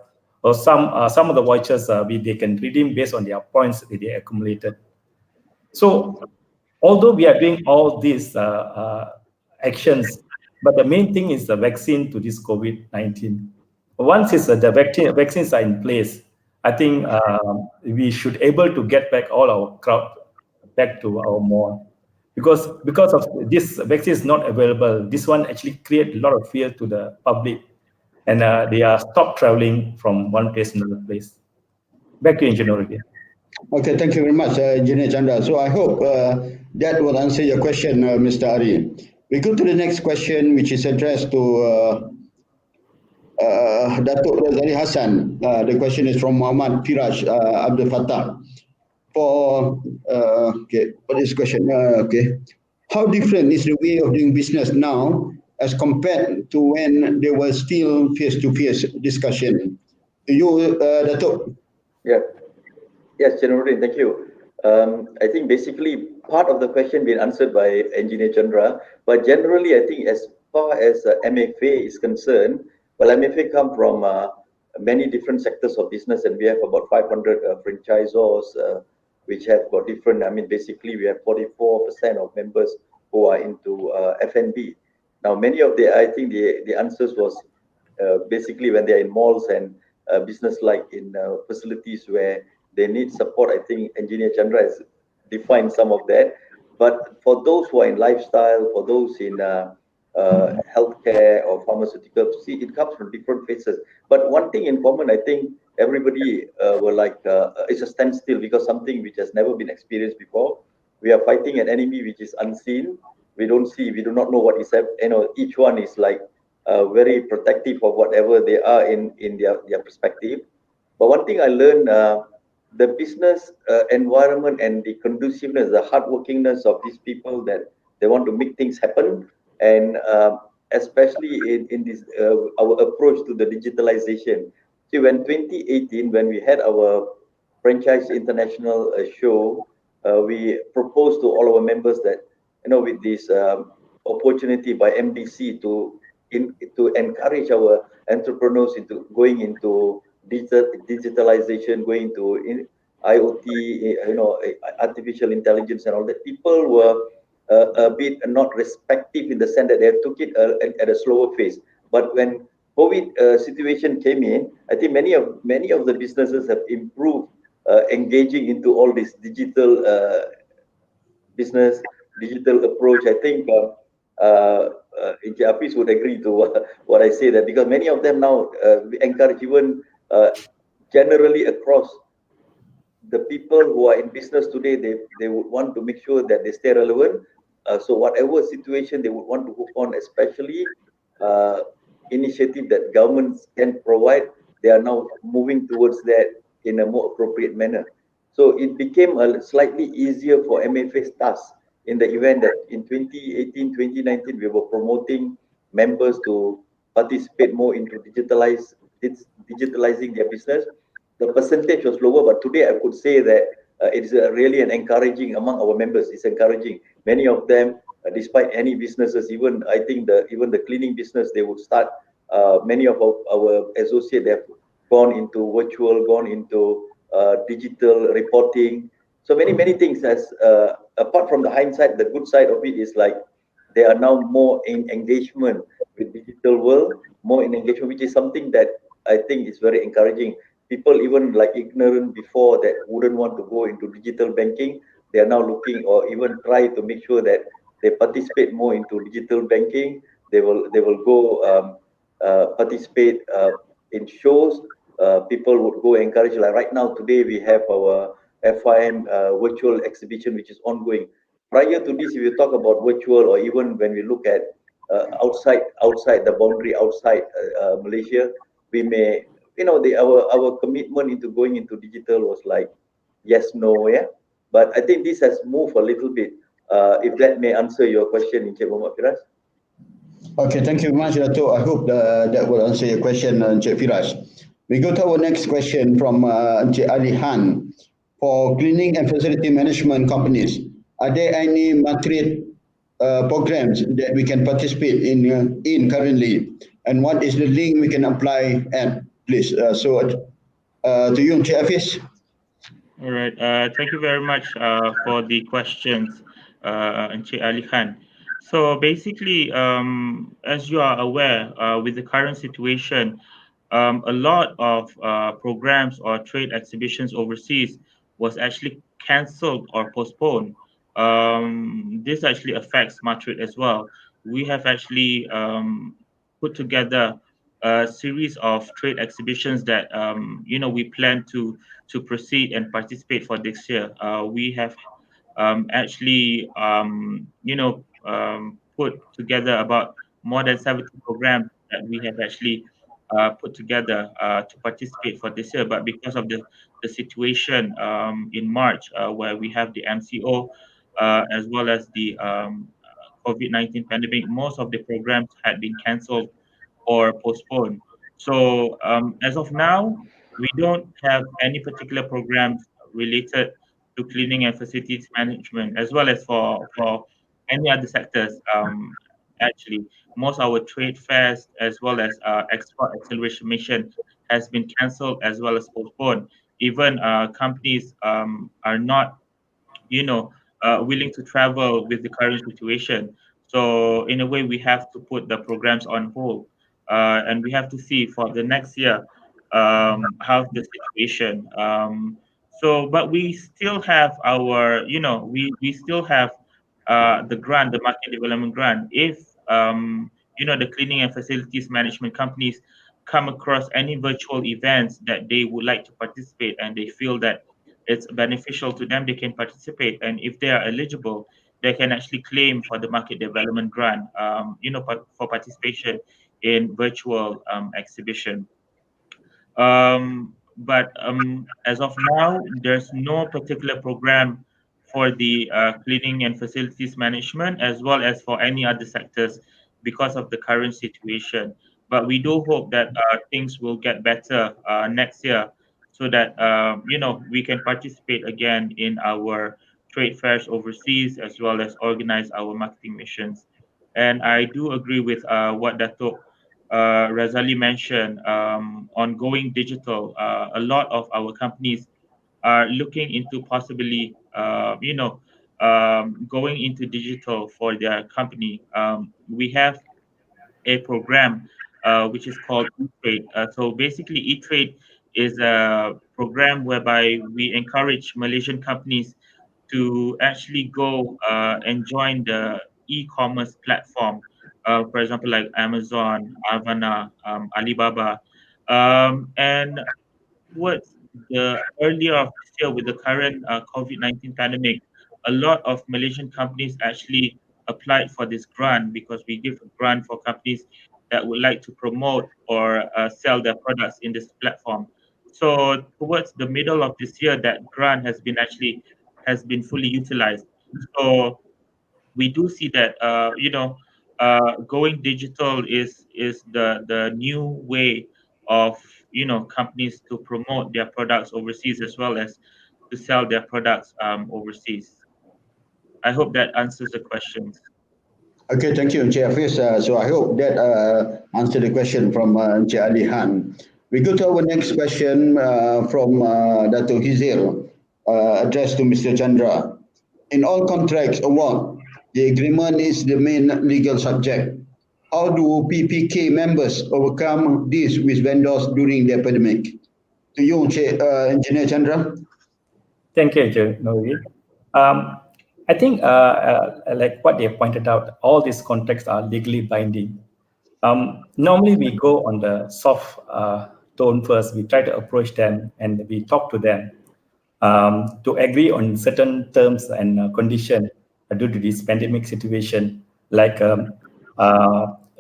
or some of the vouchers they can redeem based on their points that they accumulated. So although we are doing all these actions, but the main thing is the vaccine to this COVID-19. Once the vaccines are in place, I think we should able to get back all our crowd back to our mall. Because of this vaccine is not available, this one actually create a lot of fear to the public, and they are stopped traveling from one place to another place. Back to Engineer again. Okay, thank you very much, Engineer Chandra. So I hope that will answer your question, Mr. Ari. We go to the next question, which is addressed to Datuk Razali Hassan. The question is from Muhammad Firaj Abdul Fattah. For this question, how different is the way of doing business now as compared to when there was still face-to-face discussion? You, Datuk? Yeah. Yes, General, thank you. I think basically part of the question been answered by Engineer Chandra, but generally I think as far as MFA is concerned, well, MFA come from many different sectors of business, and we have about 500 franchisors which have got different, basically we have 44% of members who are into F&B. Now, many of I think the answers was basically when they're in malls and business like in facilities where they need support. I think Engineer Chandra has defined some of that. But for those who are in lifestyle, for those in healthcare or pharmaceutical, see, it comes from different phases. But one thing in common, I think everybody were like, it's a standstill because something which has never been experienced before. We are fighting an enemy which is unseen. We don't see, we do not know what is happening. Each one is like very protective of whatever they are in their perspective. But one thing I learned, the business environment and the conduciveness, the hardworkingness of these people, that they want to make things happen, and especially in this our approach to the digitalization. See, when 2018, when we had our franchise international show, we proposed to all our members that with this opportunity by MDC to encourage our entrepreneurs into going into digitalization, going to IoT, artificial intelligence and all that. People were a bit not respective in the sense that they took it at a slower pace. But when COVID situation came in, I think many of the businesses have improved engaging into all this digital business, digital approach. I think Hafiz would agree to what I say, that because many of them now encourage even generally across the people who are in business today, they would want to make sure that they stay relevant. So whatever situation they would want to hook on, especially initiative that governments can provide, they are now moving towards that in a more appropriate manner. So it became a slightly easier for MFA staffs in the event that in 2018, 2019, we were promoting members to participate more into digitalizing their business. The percentage was lower, but today I could say that it's really an encouraging among our members. It's encouraging. Many of them, despite any businesses, even I think even the cleaning business, they would start. Many of our associates have gone into virtual, gone into digital reporting. So many things. As apart from the hindsight, the good side of it is like they are now more in engagement with digital world, more in engagement, which is something that I think is very encouraging. People even like ignorant before that wouldn't want to go into digital banking, they are now looking or even try to make sure that they participate more into digital banking. They will go participate in shows. People would go encourage. Like right now, today we have our FIM virtual exhibition, which is ongoing. Prior to this, if you talk about virtual, or even when we look at outside the boundary, outside Malaysia, we may, our commitment into going into digital was like yes, no, yeah. But I think this has moved a little bit. If that may answer your question, Encik Muhammad Firas. Okay, thank you very much, Dato'. I hope that will answer your question, Encik Firas. We go to our next question from Encik Ali Han. For cleaning and facility management companies, are there any MATRADE programs that we can participate in currently? And what is the link we can apply at, please? To you, Encik Hafiz. All right. Thank you very much for the questions, Encik Ali Khan. So basically, as you are aware, with the current situation, a lot of programs or trade exhibitions overseas was actually cancelled or postponed. This actually affects MATRADE as well. We have actually put together a series of trade exhibitions that we plan to proceed and participate for this year. We have actually put together about more than 70 programs that we have actually put together to participate for this year. But because of the situation in March, where we have the MCO as well as the COVID-19 pandemic, most of the programs had been cancelled or postponed. So as of now, we don't have any particular programs related to cleaning and facilities management, as well as for any other sectors. Actually, most our trade fairs as well as export acceleration mission has been cancelled as well as postponed. Even companies are not willing to travel with the current situation. So in a way, we have to put the programs on hold, and we have to see for the next year how's the situation. But we still have our, we still have the grant, the market development grant. If the cleaning and facilities management companies come across any virtual events that they would like to participate and they feel that it's beneficial to them, they can participate. And if they are eligible, they can actually claim for the market development grant, for participation in virtual exhibition. But as of now, there's no particular program for the cleaning and facilities management, as well as for any other sectors because of the current situation. But we do hope that things will get better next year, so that we can participate again in our trade fairs overseas, as well as organize our marketing missions. And I do agree with what Dato' Razali mentioned on going digital. A lot of our companies are looking into possibly, going into digital for their company. We have a program which is called eTrade. So basically, eTrade is a program whereby we encourage Malaysian companies to actually go and join the e-commerce platform. For example, like Amazon, Avana, Alibaba, and towards the earlier of this year with the current COVID-19 pandemic, a lot of Malaysian companies actually applied for this grant, because we give a grant for companies that would like to promote or sell their products in this platform. So towards the middle of this year, that grant has been fully utilized. So we do see that going digital is the new way of companies to promote their products overseas, as well as to sell their products overseas. I hope that answers the questions. Okay, thank you, Encik Hafiz. So I hope that answered the question from Encik Ali Han. We go to our next question from Dato' Hizir, addressed to Mr. Chandra. In all contracts award, the agreement is the main legal subject. How do PPK members overcome this with vendors during the pandemic? To you, Engineer Chandra. Thank you, Encik Norin. I think, like what they pointed out, all these contracts are legally binding. Normally we go on the soft tone first. We try to approach them and we talk to them to agree on certain terms and conditions due to this pandemic situation, like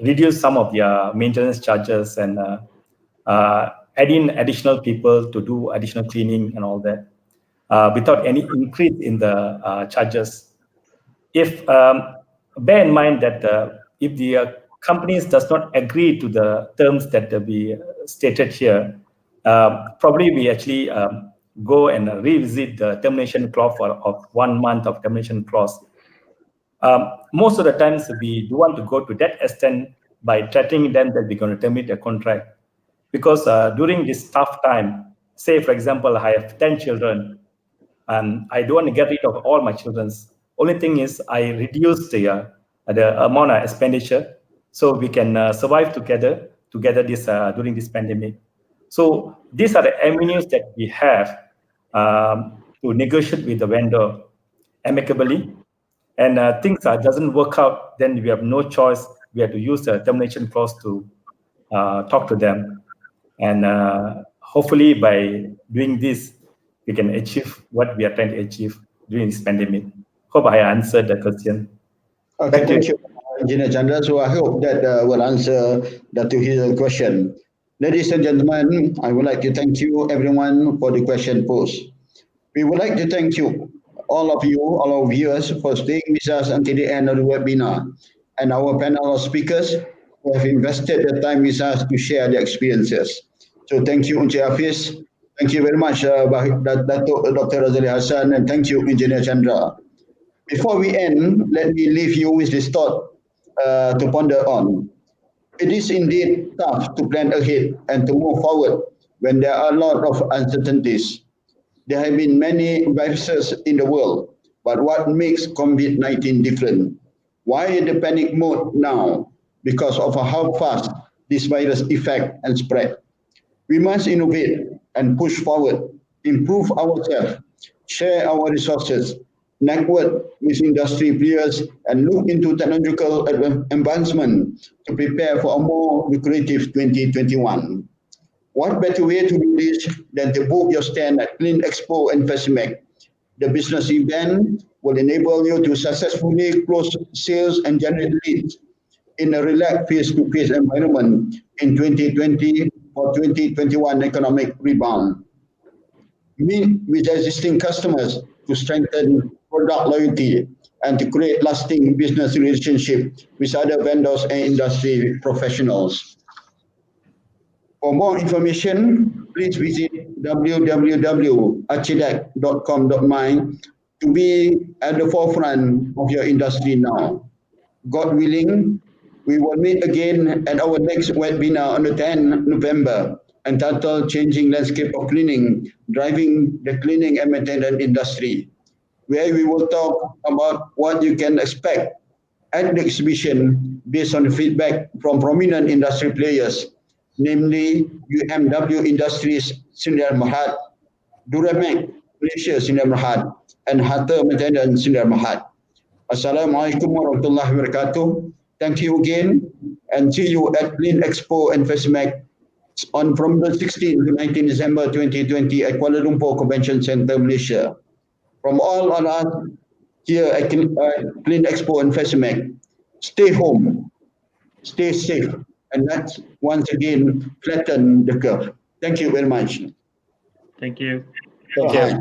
reduce some of their maintenance charges and add in additional people to do additional cleaning and all that, without any increase in the charges. If bear in mind that if the companies does not agree to the terms that we stated here, probably we actually go and revisit the termination clause of 1 month of termination clause. Most of the times we do want to go to that extent by threatening them that we're going to terminate the contract, because during this tough time, say for example, I have 10 children and I don't want to get rid of all my children. Only thing is I reduce the amount of expenditure so we can survive together this during this pandemic. So these are the avenues that we have to negotiate with the vendor amicably. And things doesn't work out, then we have no choice. We have to use the termination clause to talk to them. And hopefully by doing this, we can achieve what we are trying to achieve during this pandemic. Hope I answered the question. Okay, thank you, Engineer Chandra. So I hope that will answer his question. Ladies and gentlemen, I would like to thank you everyone for the question posed. We would like to thank you, all of our viewers, for staying with us until the end of the webinar, and our panel of speakers who have invested their time with us to share their experiences. So thank you, Encik Hafiz. Thank you very much, Dr. Razali Hassan, and thank you, Engineer Chandra. Before we end, let me leave you with this thought to ponder on. It is indeed tough to plan ahead and to move forward when there are a lot of uncertainties. There have been many viruses in the world, but what makes COVID-19 different? Why the panic mode now? Because of how fast this virus affects and spread. We must innovate and push forward, improve ourselves, share our resources, network with industry players, and look into technological advancement to prepare for a more lucrative 2021. What better way to do this than to book your stand at CLEANExpo and FACIMEX? The business event will enable you to successfully close sales and generate leads in a relaxed face-to-face environment in 2020 or 2021 economic rebound. Meet with existing customers to strengthen product loyalty and to create lasting business relationship with other vendors and industry professionals. For more information, please visit www.archidex.com.my to be at the forefront of your industry now. God willing, we will meet again at our next webinar on the 10th November, entitled Changing Landscape of Cleaning, Driving the Cleaning and Maintenance Industry, where we will talk about what you can expect at the exhibition based on the feedback from prominent industry players, namely UMW Industries Sdn Bhd, Duramek Malaysia Sdn Bhd, and Hatta Maintenance Sdn Bhd. Assalamualaikum warahmatullahi wabarakatuh. Thank you again, and see you at CLEANExpo and FACIMEX from the 16th to 19th December 2020 at Kuala Lumpur Convention Centre, Malaysia. From all of us here at CLEANExpo and FACIMEX, stay home, stay safe, and let's once again flatten the curve. Thank you very much. Thank you. Thank you.